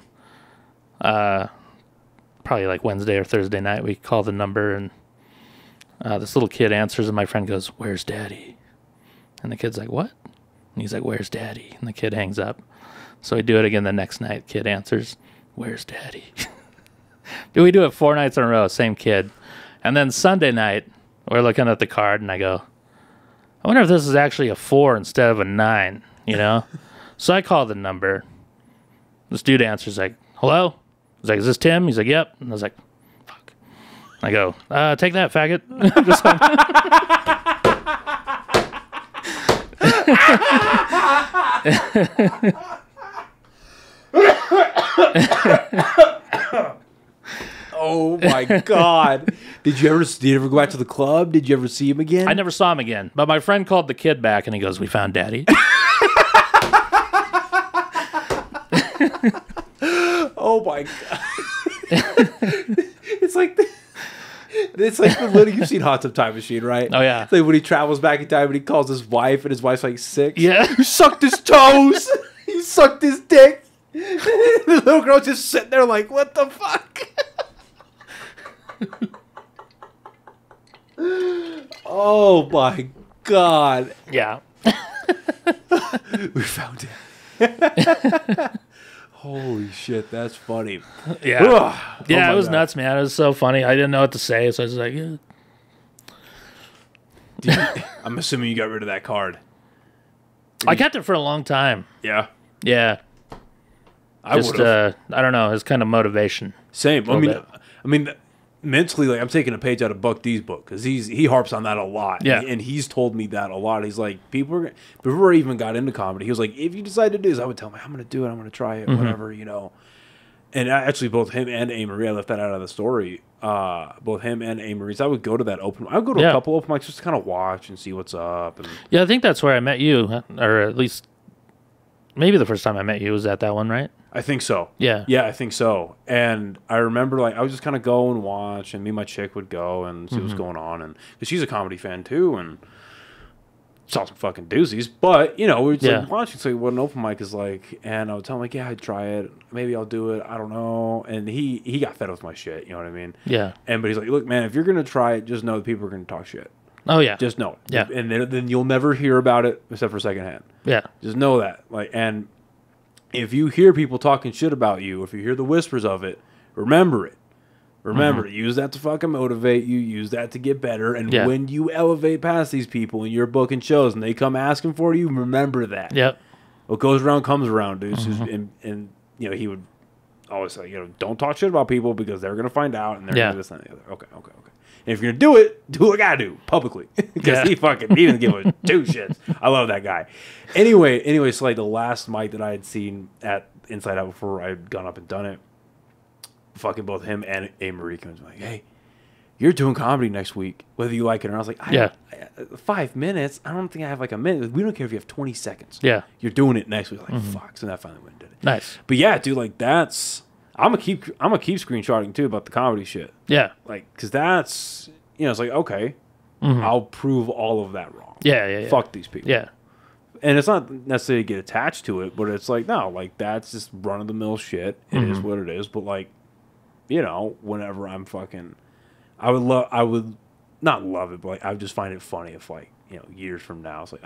[SPEAKER 2] probably like Wednesday or Thursday night. We call the number and this little kid answers and my friend goes, where's daddy? And the kid's like, what? And he's like, where's daddy? And the kid hangs up. So we do it again the next night. Kid answers, where's daddy? We do it 4 nights in a row, same kid. And then Sunday night, we're looking at the card and I go, I wonder if this is actually a 4 instead of a 9, you know? So I call the number. This dude answers like, hello? He's like, is this Tim? He's like, yep. And I was like, fuck. I go, take that, faggot. Just
[SPEAKER 1] Oh my god! Did you ever go back to the club? Did you ever see him again?
[SPEAKER 2] I never saw him again. But my friend called the kid back and he goes, we found daddy.
[SPEAKER 1] Oh my god! it's like the little you've seen Hot Tub Time Machine, right?
[SPEAKER 2] Oh, yeah.
[SPEAKER 1] It's like when he travels back in time and he calls his wife and his wife's like 6.
[SPEAKER 2] Yeah.
[SPEAKER 1] You sucked his toes. You sucked his dick. The little girl's just sitting there like, what the fuck? Oh my god!
[SPEAKER 2] Yeah.
[SPEAKER 1] We found it. Holy shit, that's funny.
[SPEAKER 2] Yeah.
[SPEAKER 1] Ugh.
[SPEAKER 2] Yeah,
[SPEAKER 1] Oh
[SPEAKER 2] it
[SPEAKER 1] my
[SPEAKER 2] was
[SPEAKER 1] God.
[SPEAKER 2] nuts, man. It was so funny. I didn't know what to say, so I was like, yeah.
[SPEAKER 1] I'm assuming you got rid of that card.
[SPEAKER 2] I kept it for a long time.
[SPEAKER 1] Yeah,
[SPEAKER 2] Yeah.
[SPEAKER 1] I
[SPEAKER 2] Just,
[SPEAKER 1] would have.
[SPEAKER 2] I don't know. It's kind of motivation.
[SPEAKER 1] Same.
[SPEAKER 2] little
[SPEAKER 1] I mean, mentally, like I'm taking a page out of Buck D's book because he harps on that a lot.
[SPEAKER 2] Yeah.
[SPEAKER 1] and he's told me that a lot. He's like, before I even got into comedy, he was like, if you decide to do this, I would tell him, I'm going to do it. I'm going to try it, whatever, you know. And actually, both him and A-Marie, I left that out of the story. Both him and A-Marie's, I would go to that open. I would go to a
[SPEAKER 2] Yeah.
[SPEAKER 1] couple open mics just to kind of watch and see what's up. And
[SPEAKER 2] Yeah, I think that's where I met you, or at least maybe the first time I met you was at that one, right?
[SPEAKER 1] I think so.
[SPEAKER 2] Yeah.
[SPEAKER 1] Yeah, I think so. And I remember, like, I would just kind of go and watch, and me and my chick would go and see what's going on. And because she's a comedy fan, too, and saw some fucking doozies. But, you know, we were just like watching, so what an open mic is like. And I would tell him, like, yeah, I'd try it. Maybe I'll do it. I don't know. And he got fed with my shit, you know what I mean?
[SPEAKER 2] Yeah.
[SPEAKER 1] But he's like, look, man, if you're going to try it, just know that people are going to talk shit.
[SPEAKER 2] Oh, yeah.
[SPEAKER 1] Just know it.
[SPEAKER 2] Yeah.
[SPEAKER 1] And then you'll never hear about it except for secondhand.
[SPEAKER 2] Yeah.
[SPEAKER 1] Just know that. Like, and if you hear people talking shit about you, if you hear the whispers of it, remember it. Remember, use that to fucking motivate you. Use that to get better. And
[SPEAKER 2] Yeah.
[SPEAKER 1] when you elevate past these people and you're booking shows and they come asking for you, remember that.
[SPEAKER 2] Yep.
[SPEAKER 1] What goes around comes around, dude. And you know, he would always say, you know, don't talk shit about people because they're gonna find out and they're
[SPEAKER 2] Yeah.
[SPEAKER 1] gonna this and the other. Okay. And if you're gonna do it, do what I do publicly because
[SPEAKER 2] Yeah.
[SPEAKER 1] he didn't give a two shits. I love that guy. Anyway, so like the last mic that I had seen at Inside Out before I had gone up and done it, fucking both him and A-Marie comes like, hey, you're doing comedy next week, whether you like it or not. I was like,
[SPEAKER 2] Yeah.
[SPEAKER 1] 5 minutes? I don't think I have like a minute. We don't care if you have 20 seconds.
[SPEAKER 2] Yeah.
[SPEAKER 1] You're doing it next week. Like, fuck. So that finally went and did it.
[SPEAKER 2] Nice.
[SPEAKER 1] But yeah, dude, like that's I'm gonna keep screenshotting too about the comedy shit.
[SPEAKER 2] Yeah.
[SPEAKER 1] Like, cause that's, you know, it's like, okay, I'll prove all of that wrong.
[SPEAKER 2] Yeah. Yeah. Yeah.
[SPEAKER 1] Fuck these people.
[SPEAKER 2] Yeah.
[SPEAKER 1] And it's not necessarily get attached to it, but it's like, no, like that's just run of the mill shit. It is what it is. But like, you know, whenever I'm fucking, I would not love it, but like I would just find it funny if like, you know, years from now it's like,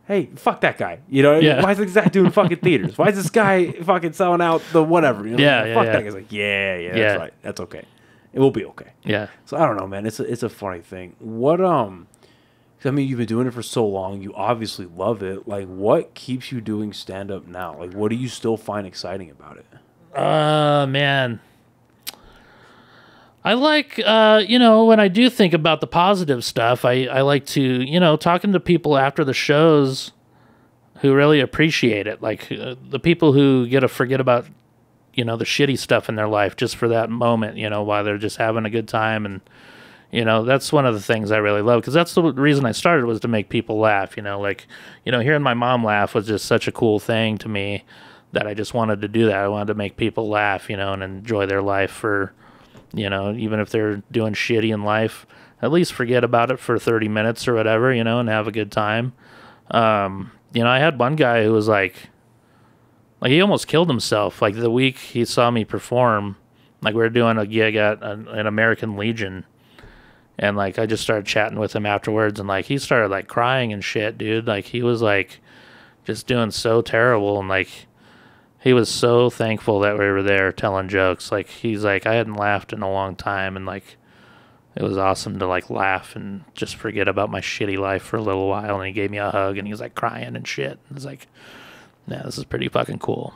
[SPEAKER 1] hey, fuck that guy. You know what I mean?
[SPEAKER 2] Yeah.
[SPEAKER 1] Why is this guy doing fucking theaters? Why is this guy fucking selling out the whatever? You know?
[SPEAKER 2] Yeah,
[SPEAKER 1] Like,
[SPEAKER 2] yeah,
[SPEAKER 1] fuck
[SPEAKER 2] yeah.
[SPEAKER 1] that guy's like, yeah,
[SPEAKER 2] Yeah.
[SPEAKER 1] that's right. That's okay. It will be okay.
[SPEAKER 2] Yeah.
[SPEAKER 1] So I don't know, man. It's a funny thing. What 'cause, I mean, you've been doing it for so long. You obviously love it. Like, what keeps you doing stand up now? Like, what do you still find exciting about it?
[SPEAKER 2] Man. I like, you know, when I do think about the positive stuff, I like to, you know, talking to people after the shows who really appreciate it. Like the people who get to forget about, you know, the shitty stuff in their life just for that moment, you know, while they're just having a good time. And, you know, that's one of the things I really love because that's the reason I started was to make people laugh, you know, like, you know, hearing my mom laugh was just such a cool thing to me that I just wanted to do that. I wanted to make people laugh, you know, and enjoy their life for, you know, even if they're doing shitty in life, at least forget about it for 30 minutes or whatever, you know, and have a good time. You know, I had one guy who was like he almost killed himself. Like the week he saw me perform, like we were doing a gig at an American Legion, and like I just started chatting with him afterwards, and like he started like crying and shit, dude. Like he was like just doing so terrible, and like he was so thankful that we were there telling jokes. Like he's like, I hadn't laughed in a long time, and like it was awesome to like laugh and just forget about my shitty life for a little while. And he gave me a hug, and he was like crying and shit. It was like, yeah, this is pretty fucking cool.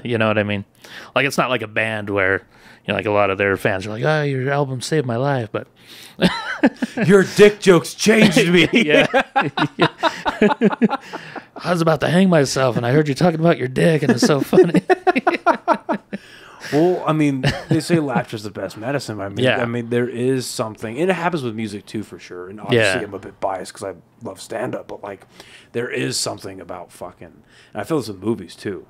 [SPEAKER 2] You know what I mean? Like it's not like a band where, you know, like a lot of their fans are like, oh, your album saved my life, but
[SPEAKER 1] your dick jokes changed me.
[SPEAKER 2] yeah. I was about to hang myself, and I heard you talking about your dick, and it's so funny.
[SPEAKER 1] Well, I mean, they say laughter's the best medicine. I mean,
[SPEAKER 2] Yeah.
[SPEAKER 1] I mean, there is something, and it happens with music too, for sure. And obviously, I'm a bit biased because I love stand up, but like, there is something about fucking, and I feel this with movies too,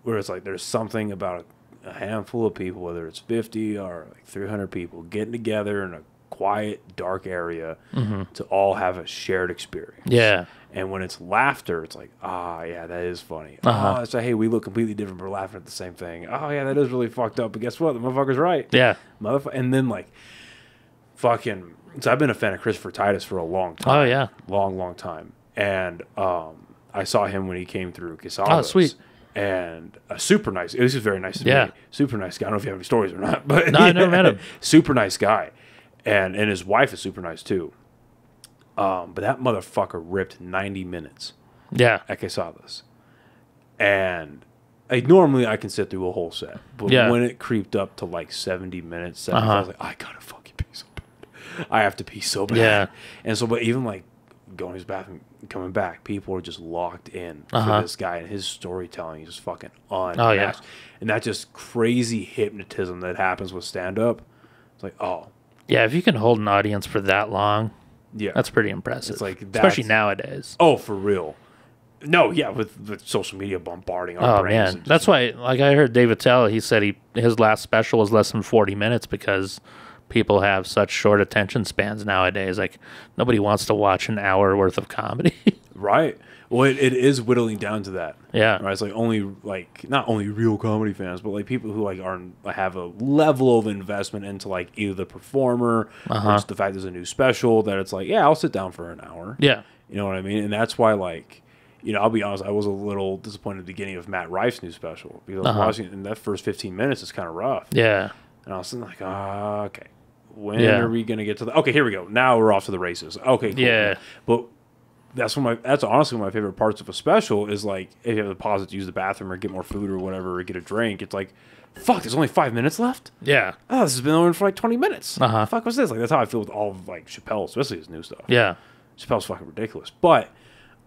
[SPEAKER 1] where it's like there's something about a handful of people, whether it's 50 or like 300 people, getting together in a quiet, dark area to all have a shared experience.
[SPEAKER 2] Yeah.
[SPEAKER 1] And when it's laughter, it's like, yeah, that is funny.
[SPEAKER 2] Uh-huh.
[SPEAKER 1] It's like, hey, we look completely different, but we're laughing at the same thing. Oh, yeah, that is really fucked up. But guess what? The motherfucker's right.
[SPEAKER 2] Yeah.
[SPEAKER 1] And then, like, fucking... So I've been a fan of Christopher Titus for a long time.
[SPEAKER 2] Oh, yeah.
[SPEAKER 1] Long time. And I saw him when he came through Quesadas.
[SPEAKER 2] Oh, sweet.
[SPEAKER 1] And super nice. It was just very nice to
[SPEAKER 2] Yeah.
[SPEAKER 1] me. Super nice guy. I don't know if you have any stories or not. But
[SPEAKER 2] No, I never met him.
[SPEAKER 1] Super nice guy. And his wife is super nice, too. But that motherfucker ripped 90 minutes
[SPEAKER 2] Yeah.
[SPEAKER 1] at Quesadas. And like, normally I can sit through a whole set. But
[SPEAKER 2] Yeah.
[SPEAKER 1] when it creeped up to like 70 minutes, 75, I was like, I gotta fucking pee so bad. I have to pee so bad.
[SPEAKER 2] Yeah.
[SPEAKER 1] And so, but even like going to his bathroom, coming back, people are just locked in
[SPEAKER 2] Uh-huh.
[SPEAKER 1] for this guy, and his storytelling is just fucking unmatched.
[SPEAKER 2] Oh, yeah.
[SPEAKER 1] And that just crazy hypnotism that happens with stand up. It's like, oh,
[SPEAKER 2] Yeah, if you can hold an audience for that long,
[SPEAKER 1] yeah.
[SPEAKER 2] that's pretty impressive.
[SPEAKER 1] It's like
[SPEAKER 2] especially
[SPEAKER 1] that's-
[SPEAKER 2] nowadays.
[SPEAKER 1] Oh, for real. No, yeah, with social media bombarding our
[SPEAKER 2] Oh
[SPEAKER 1] brains.
[SPEAKER 2] man,
[SPEAKER 1] and just-
[SPEAKER 2] that's why. Like I heard David Tell, he said his last special was less than 40 minutes because people have such short attention spans nowadays. Like nobody wants to watch an hour worth of comedy.
[SPEAKER 1] Right. Well, it is whittling down to that.
[SPEAKER 2] Yeah.
[SPEAKER 1] Right. It's like not only real comedy fans, but like people who like have a level of investment into like either the performer or just the fact there's a new special that it's like, yeah, I'll sit down for an hour.
[SPEAKER 2] Yeah.
[SPEAKER 1] You know what I mean? And that's why, like, you know, I'll be honest, I was a little disappointed at the beginning of Matt Rife's new special because I was watching it, and that first 15 minutes is kind of rough.
[SPEAKER 2] Yeah.
[SPEAKER 1] And I was like, okay, when
[SPEAKER 2] Yeah.
[SPEAKER 1] are we going to get to the... Okay, here we go. Now we're off to the races. Okay, cool.
[SPEAKER 2] Yeah.
[SPEAKER 1] But that's honestly one of my favorite parts of a special is, like, if you have to pause it to use the bathroom or get more food or whatever or get a drink, it's like, fuck, there's only 5 minutes left?
[SPEAKER 2] Yeah.
[SPEAKER 1] Oh, this has been on for like 20 minutes.
[SPEAKER 2] Uh-huh.
[SPEAKER 1] The fuck was this? Like, that's how I feel with all of, like, Chappelle, especially his new stuff.
[SPEAKER 2] Yeah.
[SPEAKER 1] Chappelle's fucking ridiculous. But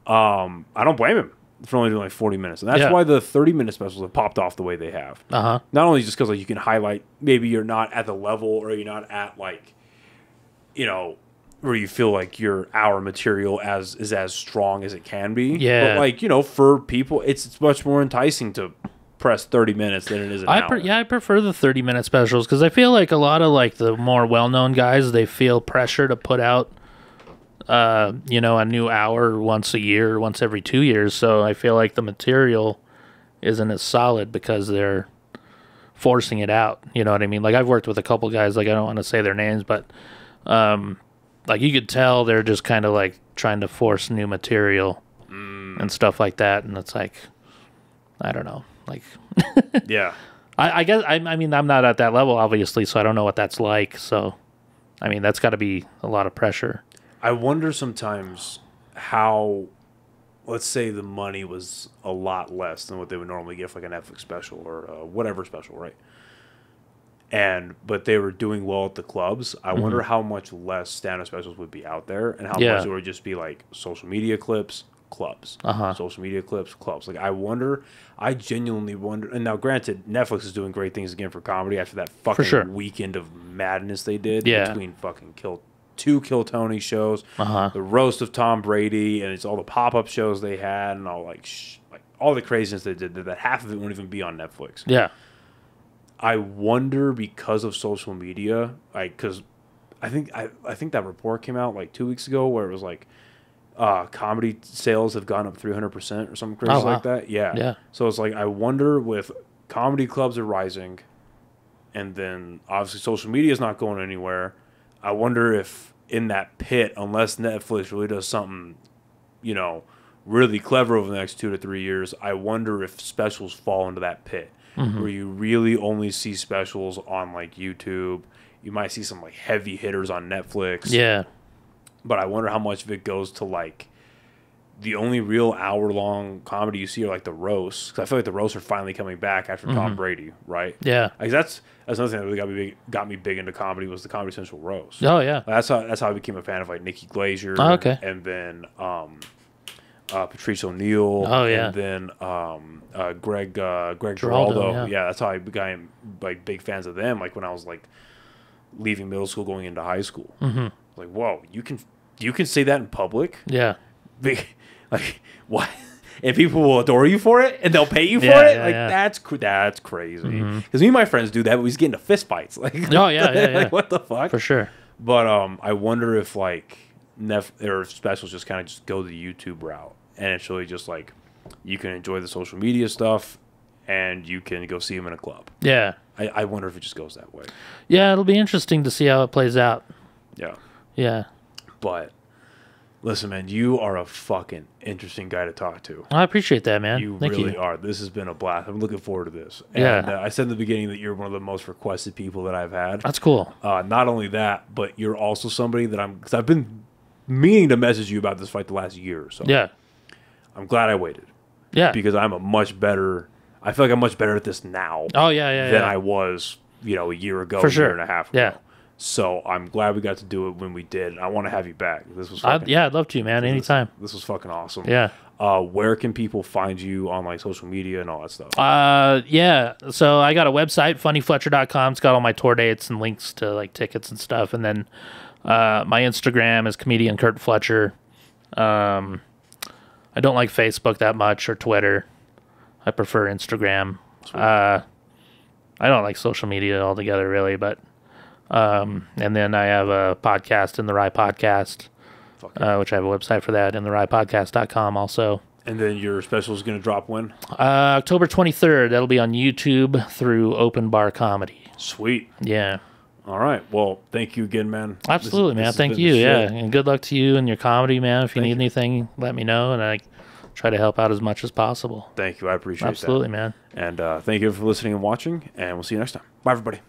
[SPEAKER 1] I don't blame him for only doing like 40 minutes. And that's
[SPEAKER 2] Yeah.
[SPEAKER 1] why the 30-minute specials have popped off the way they have.
[SPEAKER 2] Uh-huh.
[SPEAKER 1] Not only just because like you can highlight, maybe you're not at the level or you're not at like, you know, where you feel like your hour material is as strong as it can be.
[SPEAKER 2] Yeah.
[SPEAKER 1] But like, you know, for people, it's much more enticing to press 30 minutes than it is an hour.
[SPEAKER 2] I prefer the 30-minute specials because I feel like a lot of like the more well-known guys, they feel pressure to put out you know, a new hour once a year, once every 2 years. So I feel like the material isn't as solid because they're forcing it out. You know what I mean? Like I've worked with a couple guys, like I don't want to say their names, but like you could tell they're just kind of like trying to force new material and stuff like that. And it's like, I don't know. Like,
[SPEAKER 1] Yeah.
[SPEAKER 2] I guess, I mean, I'm not at that level, obviously, so I don't know what that's like. So, I mean, that's got to be a lot of pressure.
[SPEAKER 1] I wonder sometimes how, let's say the money was a lot less than what they would normally get for like a Netflix special or whatever special, right? But they were doing well at the clubs. I wonder how much less stand-up specials would be out there and how much it would just be like social media clips, clubs. Social media clips, clubs. Like I genuinely wonder. And now granted, Netflix is doing great things again for comedy after that fucking
[SPEAKER 2] sure.
[SPEAKER 1] weekend of madness they did
[SPEAKER 2] Yeah.
[SPEAKER 1] between fucking two Kill Tony shows,
[SPEAKER 2] Uh-huh.
[SPEAKER 1] the roast of Tom Brady, and it's all the pop-up shows they had and all like all the craziness they did that half of it won't even be on Netflix.
[SPEAKER 2] Yeah.
[SPEAKER 1] I wonder because of social media, because I think that report came out like 2 weeks ago where it was like comedy sales have gone up 300% or something crazy
[SPEAKER 2] Oh, wow.
[SPEAKER 1] like that. Yeah.
[SPEAKER 2] Yeah.
[SPEAKER 1] So it's like I wonder with comedy clubs are rising, and then obviously social media is not going anywhere. I wonder if in that pit, unless Netflix really does something, you know, really clever over the next 2 to 3 years, I wonder if specials fall into that pit where you really only see specials on like YouTube. You might see some like heavy hitters on Netflix.
[SPEAKER 2] Yeah.
[SPEAKER 1] But I wonder how much of it goes to like the only real hour-long comedy you see are like the roasts. Because I feel like the roasts are finally coming back after Tom Brady, right?
[SPEAKER 2] Yeah.
[SPEAKER 1] Like that's another thing that really got me big into comedy was the Comedy Central roast.
[SPEAKER 2] Oh, yeah.
[SPEAKER 1] That's how I became a fan of like Nikki Glaser.
[SPEAKER 2] Oh, okay.
[SPEAKER 1] And then Patrice O'Neill.
[SPEAKER 2] Oh, yeah.
[SPEAKER 1] And then Greg Giraldo.
[SPEAKER 2] Yeah.
[SPEAKER 1] That's how I became like big fans of them. Like when I was like leaving middle school, going into high school. Mm-hmm. Like, whoa, you can say that in public?
[SPEAKER 2] Yeah.
[SPEAKER 1] Like what? And people will adore you for it, and they'll pay you for
[SPEAKER 2] Yeah,
[SPEAKER 1] it.
[SPEAKER 2] yeah,
[SPEAKER 1] Like
[SPEAKER 2] yeah.
[SPEAKER 1] that's crazy. Because me and my friends do that, but we just get into fist fights. Like,
[SPEAKER 2] Oh, yeah, yeah,
[SPEAKER 1] like
[SPEAKER 2] yeah.
[SPEAKER 1] what the fuck?
[SPEAKER 2] For sure.
[SPEAKER 1] But I wonder if like or specials just kind of just go the YouTube route, and it's really just like you can enjoy the social media stuff, and you can go see them in a club.
[SPEAKER 2] Yeah.
[SPEAKER 1] I wonder if it just goes that way.
[SPEAKER 2] Yeah, it'll be interesting to see how it plays out.
[SPEAKER 1] Yeah.
[SPEAKER 2] Yeah.
[SPEAKER 1] But listen, man, you are a fucking interesting guy to talk to.
[SPEAKER 2] I appreciate that, man.
[SPEAKER 1] You
[SPEAKER 2] Thank
[SPEAKER 1] really
[SPEAKER 2] you.
[SPEAKER 1] are. This has been a blast. I'm looking forward to this.
[SPEAKER 2] Yeah.
[SPEAKER 1] And I said in the beginning that you're one of the most requested people that I've had.
[SPEAKER 2] That's cool.
[SPEAKER 1] Not only that, but you're also somebody that because I've been meaning to message you about this fight the last year or so.
[SPEAKER 2] Yeah.
[SPEAKER 1] I'm glad I waited
[SPEAKER 2] Yeah.
[SPEAKER 1] because I feel like I'm much better at this now
[SPEAKER 2] Oh, yeah.
[SPEAKER 1] than I was, a year ago,
[SPEAKER 2] For
[SPEAKER 1] a
[SPEAKER 2] sure.
[SPEAKER 1] year and a half ago.
[SPEAKER 2] Yeah.
[SPEAKER 1] So I'm glad we got to do it when we did. I want to have you back. This was
[SPEAKER 2] I'd love to, man. Anytime.
[SPEAKER 1] This was fucking awesome.
[SPEAKER 2] Yeah.
[SPEAKER 1] Where can people find you on like social media and all that stuff?
[SPEAKER 2] Yeah. So I got a website, funnyfletcher.com. It's got all my tour dates and links to like tickets and stuff. And then my Instagram is comedian Kurt Fletcher. I don't like Facebook that much or Twitter. I prefer Instagram. I don't like social media altogether, really. But and then I have a podcast, In the Rye Podcast, which I have a website for that, intherryepodcast.com also.
[SPEAKER 1] And then your special is going to drop when?
[SPEAKER 2] October 23rd. That'll be on YouTube through Open Bar Comedy.
[SPEAKER 1] Sweet.
[SPEAKER 2] Yeah.
[SPEAKER 1] All right. Well, thank you again, man.
[SPEAKER 2] Absolutely, man.
[SPEAKER 1] This has
[SPEAKER 2] Thank
[SPEAKER 1] been
[SPEAKER 2] you.
[SPEAKER 1] the
[SPEAKER 2] Yeah.
[SPEAKER 1] shit.
[SPEAKER 2] And good luck to you and your comedy, man. If you
[SPEAKER 1] Thank
[SPEAKER 2] need
[SPEAKER 1] you.
[SPEAKER 2] anything, let me know. And I try to help out as much as possible.
[SPEAKER 1] Thank you. I appreciate
[SPEAKER 2] Absolutely, man.
[SPEAKER 1] that. And thank you for listening and watching. And we'll see you next time. Bye, everybody.